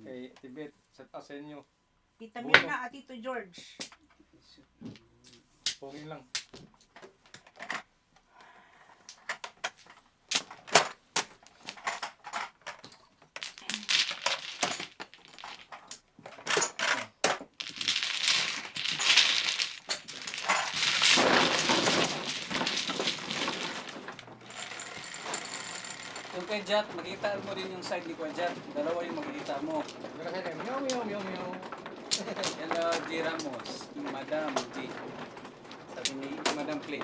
Speaker 1: kay Tibet. Shout out sa inyo.
Speaker 4: Tita
Speaker 1: Buno.
Speaker 4: Mirna at Tito George.
Speaker 1: Pungin lang.
Speaker 2: Yung kay Jat, makita mo rin yung side ni Kuya Jat. Dalawa yung makikita mo.
Speaker 1: Pero kaya meow meow meow meow.
Speaker 2: Hello, G. Ramos. Madam G. Sabi ni Madam Clay.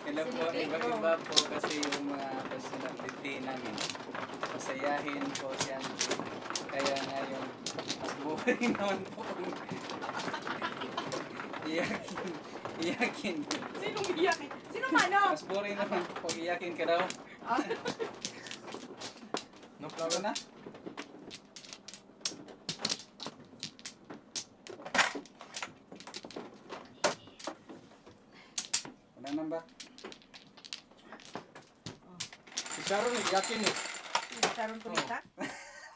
Speaker 2: Hello po, iba-iba po kasi yung mga personality namin. Masayahin po siya. Kaya nga yung mas buhay naman po. Iyakin. Iyakin.
Speaker 4: Sinong iyakin? Sino mano?
Speaker 2: Mas boring naman po pag iyakin ka daw.
Speaker 1: No
Speaker 2: Ano
Speaker 1: flower.
Speaker 2: na? Wala na ba?
Speaker 1: Si Sharon eh, yakin eh.
Speaker 4: Sharon Cunita?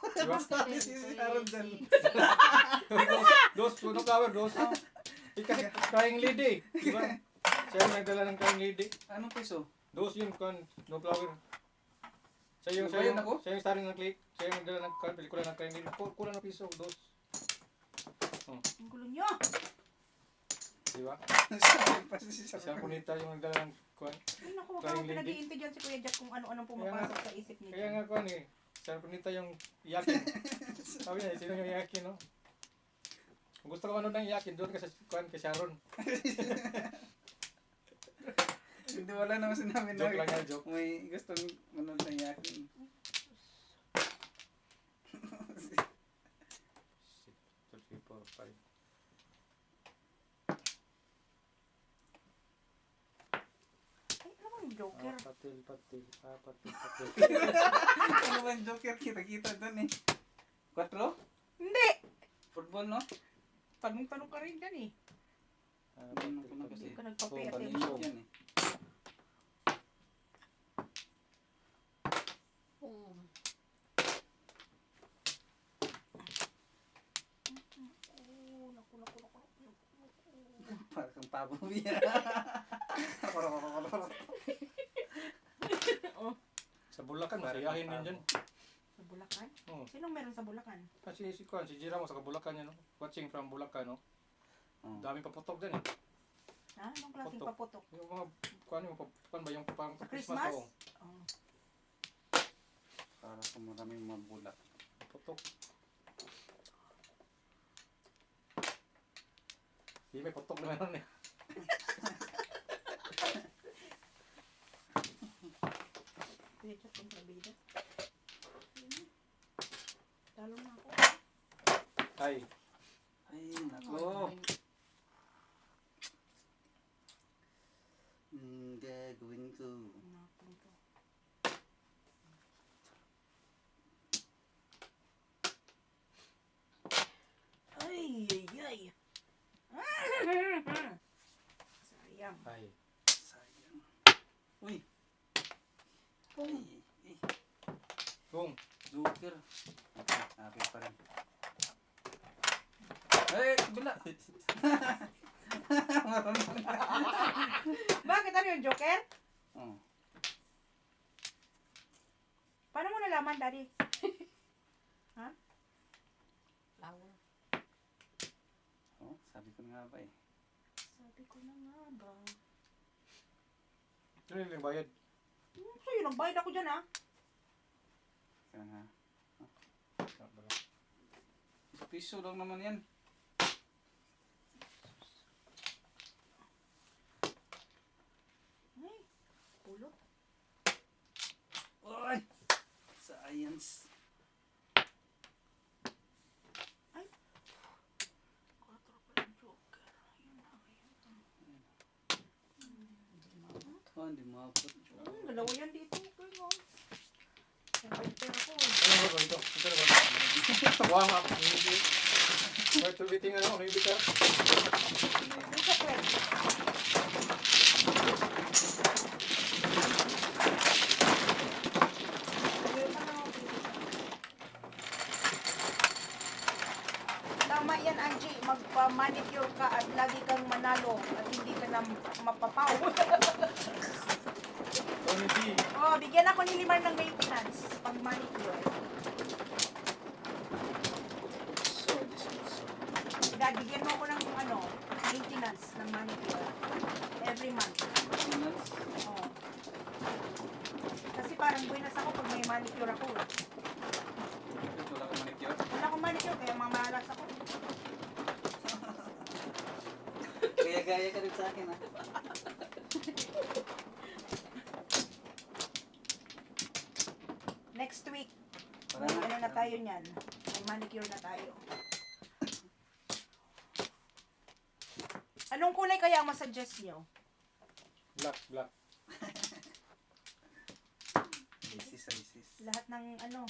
Speaker 1: Diba?
Speaker 2: Si Sharon dyan.
Speaker 1: Dos, no flower, dos. Eh, kasi crying lady. Diba? Siya yung nagdala ng crying lady.
Speaker 2: Anong piso?
Speaker 1: Dos yun, Kwan, no flower. Siya yung,
Speaker 2: Nagbayad ako?
Speaker 1: siya yung starring ng click. Siya yung nagdala ng pelikula ng crying lady. Kulang ng piso, dos.
Speaker 4: Ang gulo nyo.
Speaker 1: Diba?
Speaker 2: Sabi pa si
Speaker 1: Siya
Speaker 2: Sharon.
Speaker 1: punita yung nagdala ng Kwan.
Speaker 4: Ay, naku,
Speaker 1: Crying
Speaker 4: ako
Speaker 1: lady.
Speaker 4: pinag-iintay dyan si Kuya Jack kung ano-anong pumapasok sa isip niya.
Speaker 1: Kaya nga Kwan eh. Siya punita yung yakin. Sabi niya, sino yung yakin, no? Kung gusto ko ano ng yakin, doon ka sa Kwan, kay Sharon.
Speaker 2: Hindi wala naman sinabi na.
Speaker 1: Joke lang yan, joke.
Speaker 2: May gustong manood ng yakin.
Speaker 1: 2, 3, 4, 5.
Speaker 4: Ay, ano bang Joker?
Speaker 1: Patil.
Speaker 2: Ano ba yung Joker? Kita-kita doon eh. 4?
Speaker 4: Hindi!
Speaker 2: Football, no?
Speaker 4: Tanong-tanong ka rin dyan eh.
Speaker 2: Ano ko na kasi.
Speaker 4: Hindi ka nagpa-pay
Speaker 1: Oh,
Speaker 4: attention.
Speaker 2: Paninok yan eh.
Speaker 3: Kung
Speaker 4: Oh, naku.
Speaker 2: Parang kang pabo biya.
Speaker 1: Sa Bulacan, masiyahin din dyan.
Speaker 4: Sa Bulacan?
Speaker 1: Oo.
Speaker 4: Sinong meron sa Bulacan?
Speaker 1: Kasi si Kwan, si Jira mo sa Bulacan yan, no? Watching from Bulacan, no?
Speaker 2: Oh.
Speaker 1: Daming paputok dyan, eh.
Speaker 4: Ha? Anong klaseng
Speaker 1: Putok.
Speaker 4: paputok?
Speaker 1: Yung mga kuan ba yung pang
Speaker 4: Sa
Speaker 1: Christmas
Speaker 4: Christmas?
Speaker 1: o
Speaker 4: Oh.
Speaker 2: Para kung maraming mabula.
Speaker 1: putok. Di may putok na meron eh.
Speaker 4: Pwede kong kabida. Talo na ako.
Speaker 1: Ay,
Speaker 2: Ay, nako. Gagawin ko.
Speaker 4: Napon to. Ay, ay, ay. Sayang.
Speaker 1: ay.
Speaker 2: Sayang. Uy. Ay, ay.
Speaker 1: Kung,
Speaker 2: Joker. Okay pa rin. Ay, bila.
Speaker 4: Bakit ano yung Joker?
Speaker 2: Oh.
Speaker 4: Paano mo nalaman, Daddy? Ha?
Speaker 3: Flower.
Speaker 2: Oh, sabi ko nga ba eh.
Speaker 4: Sabi ko na nga ba.
Speaker 1: sino yung bayad?
Speaker 4: So yun, nagbayad ako dyan, ha?
Speaker 2: Kaya nga. Piso lang naman yan.
Speaker 4: Ay, pulot.
Speaker 2: Uy! Science.
Speaker 4: Quatro pa yung Joker. Ayun na, ayun.
Speaker 2: Oh, hindi mapot.
Speaker 4: Dalawa yan dito. Okay, no? Pero ako.
Speaker 1: Ano ba ito? Ito na ba? Wow, ako. Hindi. May tubiting ano, hindi ka.
Speaker 4: May sakret. Tama yan, Angie. Magpa-manicure ka at lagi kang manalo at hindi ka na mapapaw.
Speaker 1: Tony D.
Speaker 4: Oh, bigyan ako ni Limar ng maintenance pag manicure.
Speaker 2: So, this is
Speaker 4: Dad, bigyan mo ako ng maintenance ng manicure. Every month.
Speaker 2: finance.
Speaker 4: Oh. Kasi parang buenas ako pag may manicure ako.
Speaker 2: Wala kang manicure.
Speaker 4: Wala akong manicure, kaya mamalas ako.
Speaker 2: Kaya gaya ka rin sa akin, ha?
Speaker 4: Next week,
Speaker 2: Para
Speaker 4: may
Speaker 2: na.
Speaker 4: ano na tayo niyan. May manicure na tayo. Anong kulay kaya ang masuggest niyo?
Speaker 1: Black, black.
Speaker 2: Isis, isis.
Speaker 4: Lahat ng uno.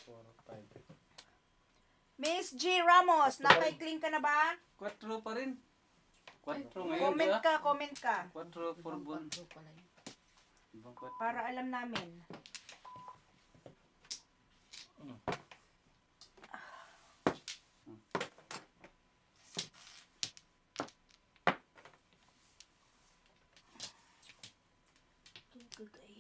Speaker 1: 4, 5.
Speaker 4: Miss G. Ramos, naka-clean ka na ba?
Speaker 2: 4 pa rin. 4 ngayon,
Speaker 4: Comment
Speaker 2: ba?
Speaker 4: ka, comment ka.
Speaker 2: 4 for bon.
Speaker 3: Quadro pala yun.
Speaker 2: Ibang 4.
Speaker 4: Para alam namin. Tugay.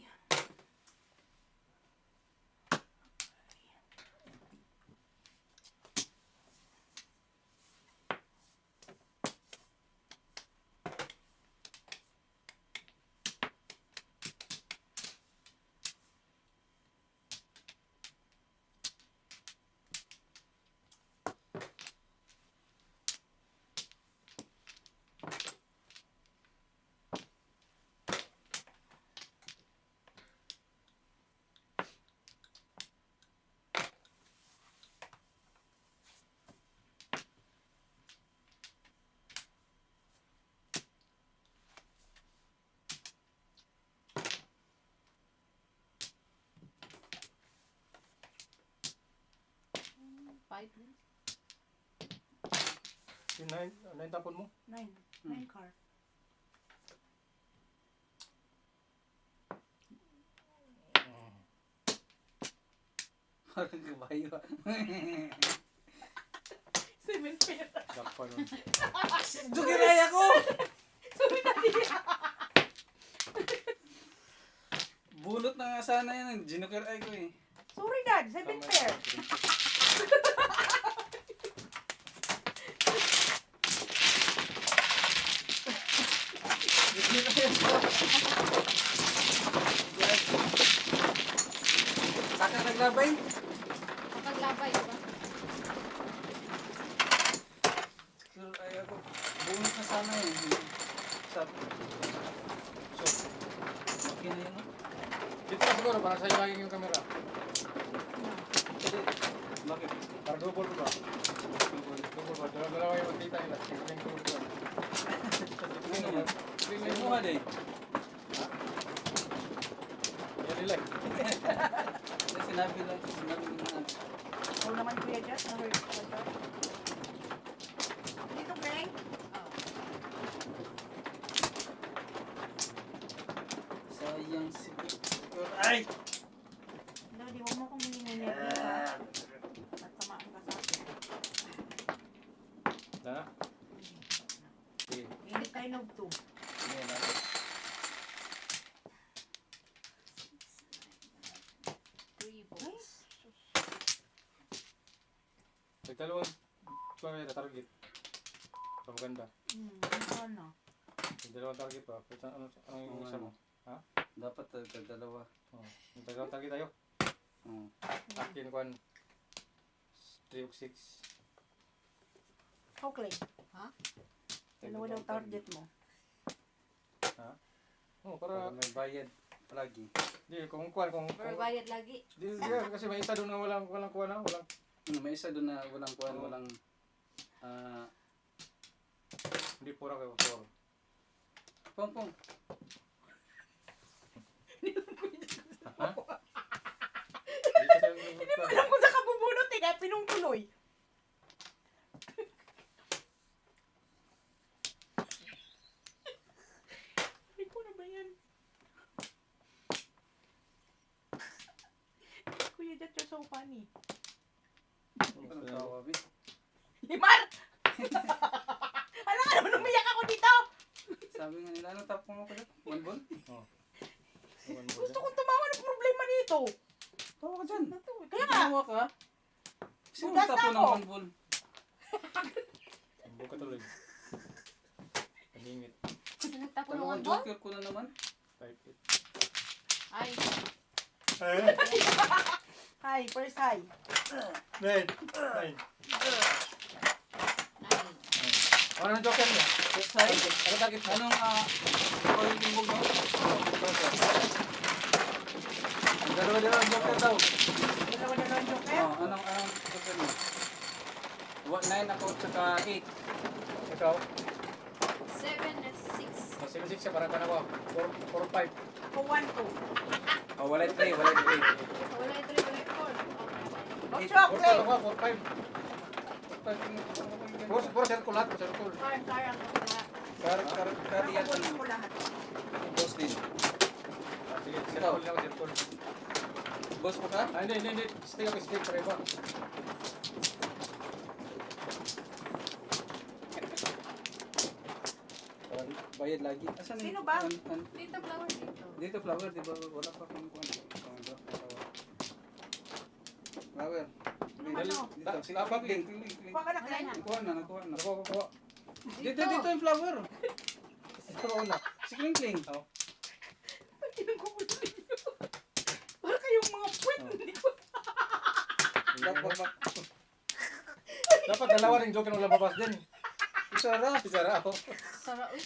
Speaker 3: Five din.
Speaker 1: Yung 9 tapon mo?
Speaker 4: 9 card.
Speaker 2: Parang kabayo.
Speaker 4: Cemetery.
Speaker 1: Dapat nun.
Speaker 2: Dugiraya ko! Bulot na nga sana yun. Ginukir ay ko eh.
Speaker 4: Sorry, Dad. 7 pair.
Speaker 2: maglabay.
Speaker 3: Makaglabay, diba?
Speaker 2: Sir, ay ako. Bunot na sana eh. Sabi. So, makina yun, no?
Speaker 1: Dito ka siguro, para sa'yo lagi yung camera.
Speaker 2: Hindi. Bakit?
Speaker 1: Para double ko ba? Double ba? Dalawa yung magkita nila. Tingnan ko ito.
Speaker 2: Ano yan? May mukha din.
Speaker 1: Yan nila.
Speaker 2: Kasi sinabi lang. Sinabi lang.
Speaker 4: Ikaw naman Kuya Jess, na-hurt ka ba? Dito, Beng.
Speaker 2: Sayang si Victor. Ay!
Speaker 4: Daddy, huwag mo kong hininip ha. Natamaan ka sa akin.
Speaker 1: Na? Sige.
Speaker 4: Any kind of two.
Speaker 2: Ayan na.
Speaker 3: 3 volts.
Speaker 1: Nagtalawang camera target. Paganda.
Speaker 4: Ano?
Speaker 1: Yung dalawang target pa. Ano yung isa mo?
Speaker 2: Dapat dalawa.
Speaker 1: Oh. Yung dalawang target tayo.
Speaker 2: Oh.
Speaker 1: Akin kuan 306.
Speaker 4: Okay.
Speaker 3: Ha?
Speaker 4: Dalawa daw target mo.
Speaker 1: Oh,
Speaker 2: Para
Speaker 1: para
Speaker 2: may bayad lagi.
Speaker 1: di kung kuan kung
Speaker 3: Pero bayad lagi.
Speaker 1: di kasi may isa doon na walang kuan na, walang
Speaker 2: May isa doon na walang kuhan, walang
Speaker 1: hindi pura kayo for.
Speaker 2: pong.
Speaker 4: Hindi mo alam kung saan ka bubunot eh, kaya pinungtuloy. Ay ko na ba yan? Kuya Jat, you're so funny.
Speaker 2: Ano tawa, Bi?
Speaker 4: Limar! Alam nga naman, umiyak ako dito!
Speaker 2: Sabi nga nila, ano tapong mo ko dito? One ball?
Speaker 4: Gusto kong tumawa ng problema dito.
Speaker 2: Tawa ka dyan.
Speaker 4: Kaya nga,
Speaker 2: Tawa ka? Sino
Speaker 4: Bugas na
Speaker 2: tapon ng
Speaker 4: ako.
Speaker 2: one ball?
Speaker 1: Buka tuloy. Paningit.
Speaker 3: Nagtapo ng
Speaker 2: Dalawang
Speaker 3: one ball?
Speaker 2: joker ko na naman.
Speaker 1: Type it.
Speaker 3: Ay,
Speaker 4: hi, first hi.
Speaker 1: Nine. Nine.
Speaker 3: ay.
Speaker 1: Ano ang joker niya?
Speaker 2: Yes, hi.
Speaker 1: Ano target mo?
Speaker 2: Anong, yung timbog mo?
Speaker 1: Ang dalawa-dalawang joker daw.
Speaker 4: Dalawa na lang joker.
Speaker 2: Anong joker mo? 9 ako, tsaka 8.
Speaker 1: Ikaw?
Speaker 3: 7 and 6.
Speaker 1: Mas 6 siya, parang kanawa. 4-5.
Speaker 4: Kung 1, 2.
Speaker 2: Oh, wala 3, wala 3.
Speaker 3: Wala ito rin, wala 4.
Speaker 4: Ocho, play.
Speaker 1: 4-5. Puro circle lahat, puro circle.
Speaker 3: Car ang lahat.
Speaker 2: Kari yan,
Speaker 4: Nakubunin ko lahat.
Speaker 2: boss din.
Speaker 1: Sige, circle lang, circle.
Speaker 2: Boss mo ka?
Speaker 1: Ah, hindi. Stick ako, stick. Pareho.
Speaker 2: Bayad lagi. Asan
Speaker 4: Sino
Speaker 2: yung-
Speaker 4: ba?
Speaker 3: Dito, flower dito.
Speaker 2: Dito, flower, di ba? Wala pa kung flower.
Speaker 4: Ano?
Speaker 2: Dito, sige,
Speaker 1: Dapat
Speaker 2: kling,
Speaker 1: din.
Speaker 2: kling, kling.
Speaker 4: Kuha ka na, Glenn.
Speaker 2: Nakuha na, nakuha na.
Speaker 1: Nakuha.
Speaker 2: Dito yung flower.
Speaker 1: Ito una.
Speaker 2: Si Kling Kling.
Speaker 4: Pinagkukulit niyo. Para kayong mga puwet. Hindi ko.
Speaker 1: Dapat dalawa rin joker ng lababas din.
Speaker 2: Isara.
Speaker 1: Isara ako.
Speaker 3: Sara, uy.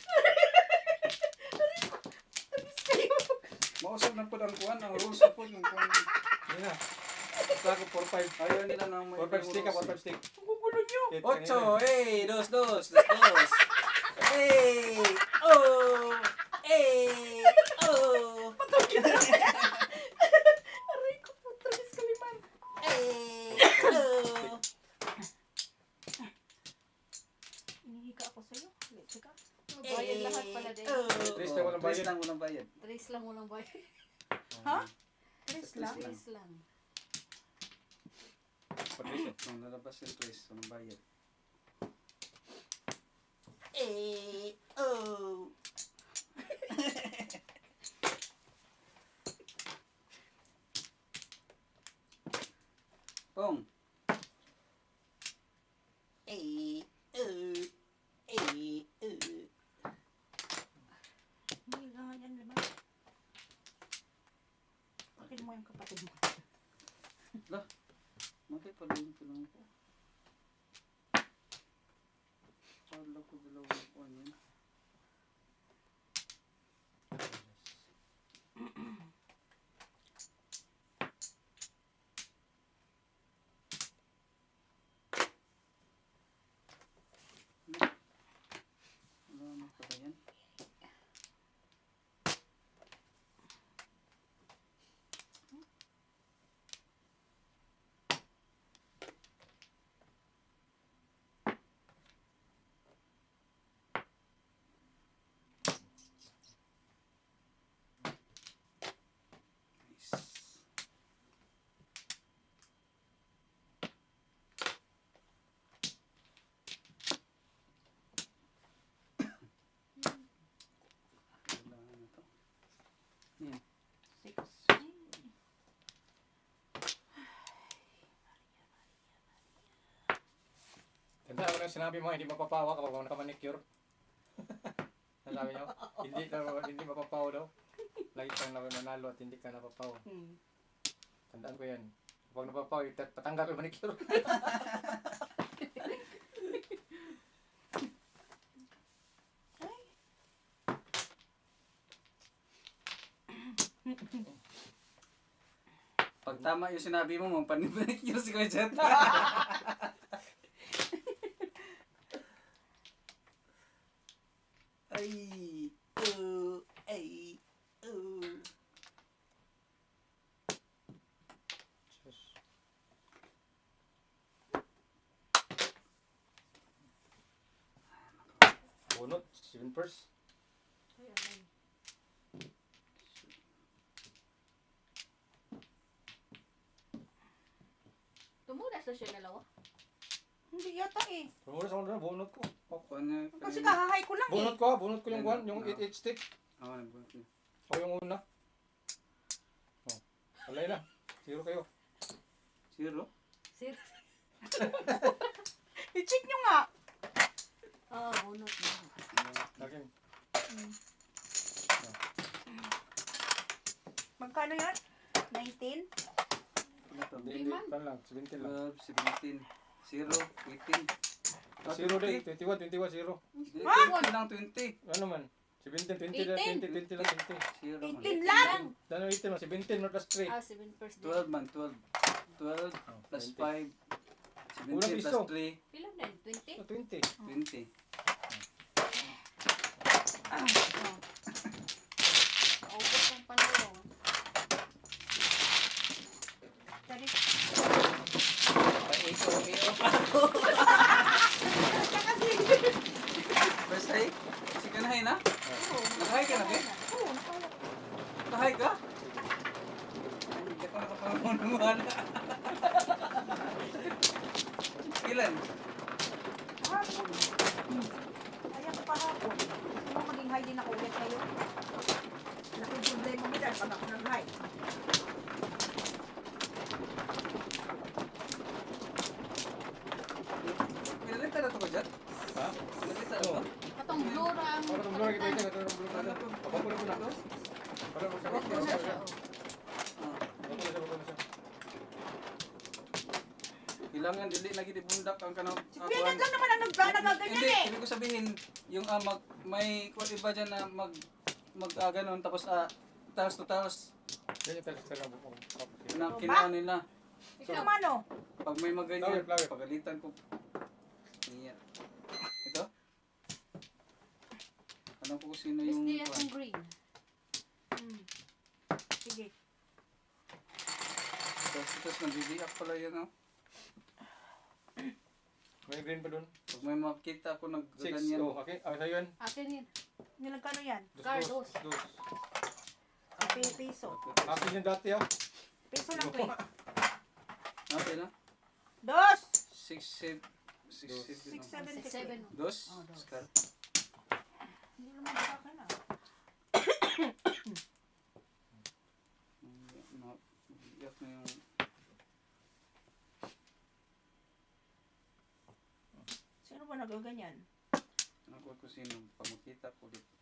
Speaker 4: Tamis kayo.
Speaker 2: Mausap na po ang kuhan, ang rules na po ng kuhan.
Speaker 1: Hindi na. Basta ako 4-5.
Speaker 2: Ayaw nila na may
Speaker 1: 4-5 stick ka, 4-5 stick.
Speaker 4: Ang gugulo niyo.
Speaker 2: 8, hey, dos, dos, dos. Hey, oh, hey, oh.
Speaker 4: Patugin na. Aray ko po, tamis kaliman.
Speaker 2: Hey, oh.
Speaker 4: Inihiga ako sa'yo. Let's ka.
Speaker 3: Bayad lahat pala din.
Speaker 1: Tres lang walang bayad.
Speaker 2: Tres lang walang bayad.
Speaker 3: 3 lang walang bayad.
Speaker 4: Ha? Tres lang?
Speaker 3: 3 lang.
Speaker 2: Nung lalabas yung tres, walang bayad. Hey, oh. Pong. Hey, oh. Hey, oh.
Speaker 4: Hindi nga yan naman. Akin mo yung kapatid mo.
Speaker 2: ko dalawang kuwan yan. Wala naman pala yan. Nice. Kailangan na to. Yan.
Speaker 4: 6.
Speaker 1: Tanda ko lang sinabi mo, hindi mapapawa kapag nakamanicure. Nasabi niyo, hindi mapapawa daw. Lagi kang nanalo at hindi ka napapawa. Tandaan ko yan. Kapag napapawa, patanggal ko yung manicure.
Speaker 2: Pag tama yung sinabi mo, mampanibanik yun si Kuya Jet. Ay, ay,
Speaker 1: Bunot, 7 first.
Speaker 3: Tumudas na siya dalawa.
Speaker 4: Hindi yata eh.
Speaker 1: Tumulong sa mga bunot ko.
Speaker 4: Kasi kahahay ko lang eh.
Speaker 1: Bunot ko yung yung 8 stick.
Speaker 2: Oo, nagbunot niya.
Speaker 1: Ako yung una. Oh, walay na. 0 kayo.
Speaker 2: Zero?
Speaker 3: Sir.
Speaker 4: I-check nyo nga.
Speaker 3: Bunot na.
Speaker 1: Akin.
Speaker 4: Magkano yan? 19?
Speaker 2: Ano to?
Speaker 1: Hindi, pan lang. 17 lang.
Speaker 2: 12, 17, 0, 18.
Speaker 1: 0 day, 21, 21, 0.
Speaker 2: Hindi,
Speaker 4: Ah!
Speaker 2: 20 lang, 20.
Speaker 1: Ano man? 17, 20 lang, 20, 20 lang, 20.
Speaker 2: Zero man.
Speaker 4: 18 lang.
Speaker 1: Dano 18 mo, 17 mo plus 3.
Speaker 3: 7 first day.
Speaker 2: 12 man, 12. 12 plus 5. 17
Speaker 1: Kulang
Speaker 2: plus
Speaker 1: piso.
Speaker 2: 3,
Speaker 3: Pila na yun? 20?
Speaker 1: 20.
Speaker 2: 20.
Speaker 3: Aubos ng panalo.
Speaker 4: Sorry.
Speaker 2: Pa-iko pa. First high? Second high na? Nakahay ka na, be?
Speaker 4: Oo,
Speaker 2: Nakahay ka? Ay, hindi ko nakapangamunuhan. Ilan?
Speaker 4: Ayan pa hapon. Gusto mo maging high din ako ulit kayo? Laki problema mo dyan pag ako nag-high.
Speaker 2: Pinalita na ito ko dyan?
Speaker 1: Ha?
Speaker 2: Pinalita na
Speaker 1: Oo.
Speaker 2: ba?
Speaker 3: Katong blue ra ang
Speaker 1: Para itong blue, kita ito, itong blue
Speaker 2: Ano
Speaker 1: na.
Speaker 2: to?
Speaker 1: Papapulo ko na.
Speaker 2: Ito?
Speaker 1: Para mo
Speaker 3: Blue na siya.
Speaker 1: siya.
Speaker 2: Ah.
Speaker 1: Papapulo siya.
Speaker 2: Kailangan dili lagi di bundak ang kanang
Speaker 4: Pinat lang naman ang nagaganyan
Speaker 2: Hindi,
Speaker 4: eh.
Speaker 2: ibig ko sabihin yung may kuwan iba dyan na mag ganon tapos talos to talos
Speaker 1: Ganyan talaga sa labo ko.
Speaker 2: na kinaon nila.
Speaker 4: Ikaw mano?
Speaker 2: Pag may maganyan,
Speaker 1: Flower.
Speaker 2: pagalitan ko. Iya. Ito? Alam ko kung sino
Speaker 3: Miss
Speaker 2: yung
Speaker 3: Diaz
Speaker 2: kuwan.
Speaker 3: ang green.
Speaker 4: Sige.
Speaker 2: Tapos nagbibiyak pala yan, oh.
Speaker 1: May green pa dun.
Speaker 2: Pag may makita ako
Speaker 1: 6.
Speaker 2: nagganyan.
Speaker 1: Oh, okay. Sa'yo yun.
Speaker 3: Akin yun.
Speaker 4: Nilagkano yan?
Speaker 3: Cardos.
Speaker 1: Dos.
Speaker 4: Piso.
Speaker 1: Akin yung dati ah.
Speaker 4: Piso lang ko eh.
Speaker 2: Okay na?
Speaker 4: Dos!
Speaker 2: 6, 7, 6, 7,
Speaker 4: 6, 7,
Speaker 3: 7.
Speaker 2: Dos?
Speaker 3: Oh, dos.
Speaker 2: Scar.
Speaker 4: Hindi naman sa akin ah.
Speaker 2: Biyak na yung...
Speaker 4: Sino ba nagaganyan?
Speaker 2: Ako kung sino. Pag makita ko dito.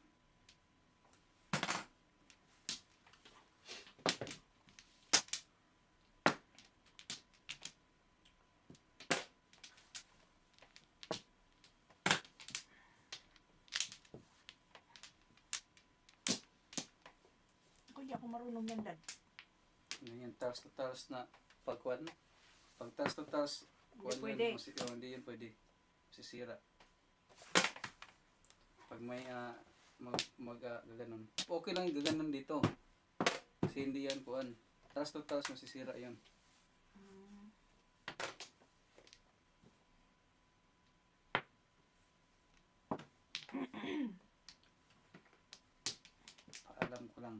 Speaker 4: Hindi ako marunong yan, Dad.
Speaker 2: Ganyan, talas na talas na pagkuhan. Pag talas na talas,
Speaker 4: Hindi pwede.
Speaker 2: Hindi yun pwede. Sisira. Pag may gaganon. Okay lang yung gaganon dito. Kasi hindi yan kuhan. Talas na talas, masisira yun. Paalam ko lang.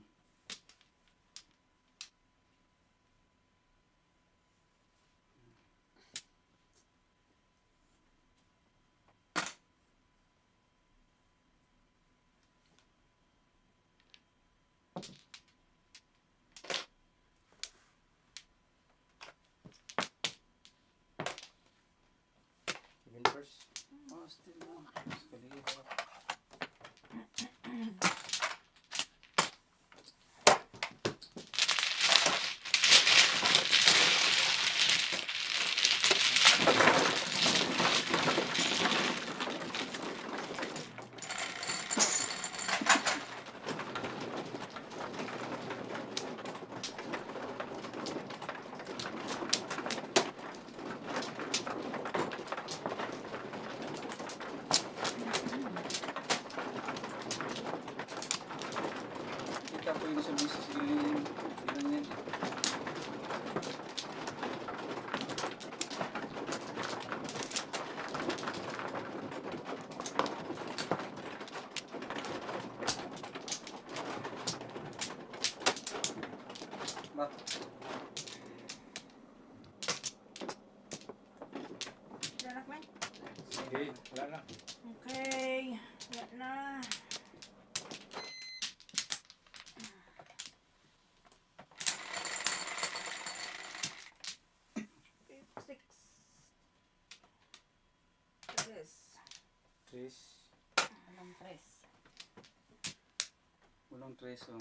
Speaker 1: Even first.
Speaker 2: Oh, still na. Sekali harap. Kita po yung sabi sa siling. Ganun yan. Ba?
Speaker 4: Anak man?
Speaker 1: Sige, wala na.
Speaker 4: Okay. Wala na. Six. Tres.
Speaker 1: Tris.
Speaker 3: Anong tres?
Speaker 2: Walang treso.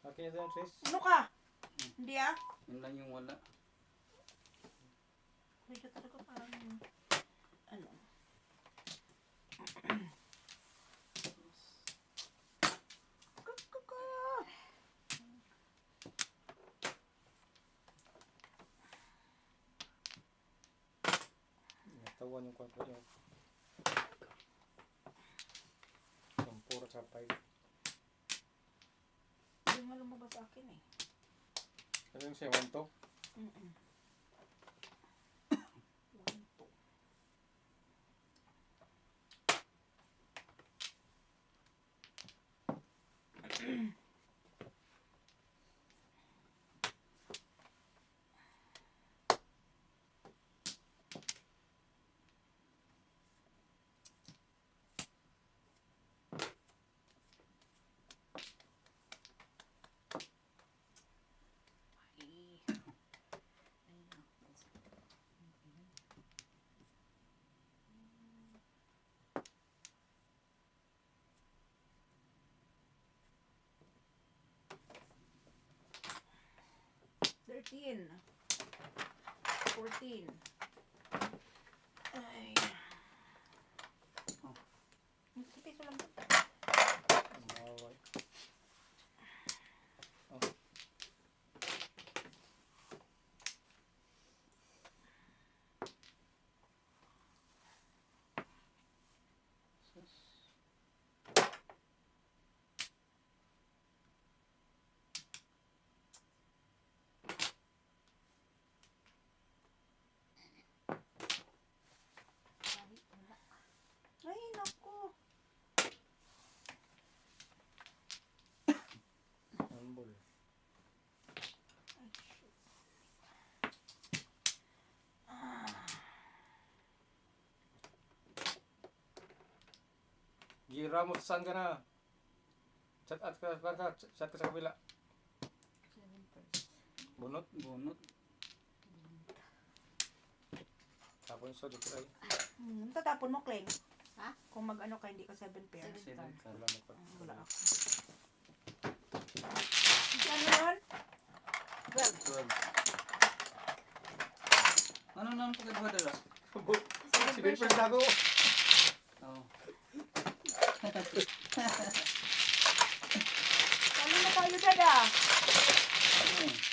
Speaker 1: Okay na Tris.
Speaker 4: Ano ka? Hindi ah.
Speaker 2: Yun lang yung wala.
Speaker 4: Medyo talaga parang ano. Kukuku.
Speaker 1: Natawan yung kwarto niyo. Sampuro sa 5.
Speaker 4: Hindi nga lumabas sa akin eh.
Speaker 1: Ano yung siya, 1 to?
Speaker 4: Mm-mm. Thirteen. 14. Ay.
Speaker 2: Oh.
Speaker 4: Sa piso lang ito.
Speaker 1: Mawaway.
Speaker 4: Ay, naku.
Speaker 1: Humble.
Speaker 4: Ay, shoot. Ah.
Speaker 1: Gira mo, saan ka na? Chat at ka chat ka sa kabila.
Speaker 3: 7 first.
Speaker 1: Bunot.
Speaker 2: Bunot.
Speaker 1: Tapon so dito ay.
Speaker 4: Tatapon mo, Kleng.
Speaker 3: Ha?
Speaker 4: Kung mag-ano ka, hindi ka 7 pair.
Speaker 3: 7
Speaker 2: Seven
Speaker 3: card.
Speaker 1: Wala na pa.
Speaker 4: Wala ako. Ano yun?
Speaker 2: 12. Ano naman pagkagawa dala?
Speaker 1: Sige, first ako.
Speaker 2: Oh.
Speaker 4: Ano na tayo, dada.
Speaker 2: Hmm.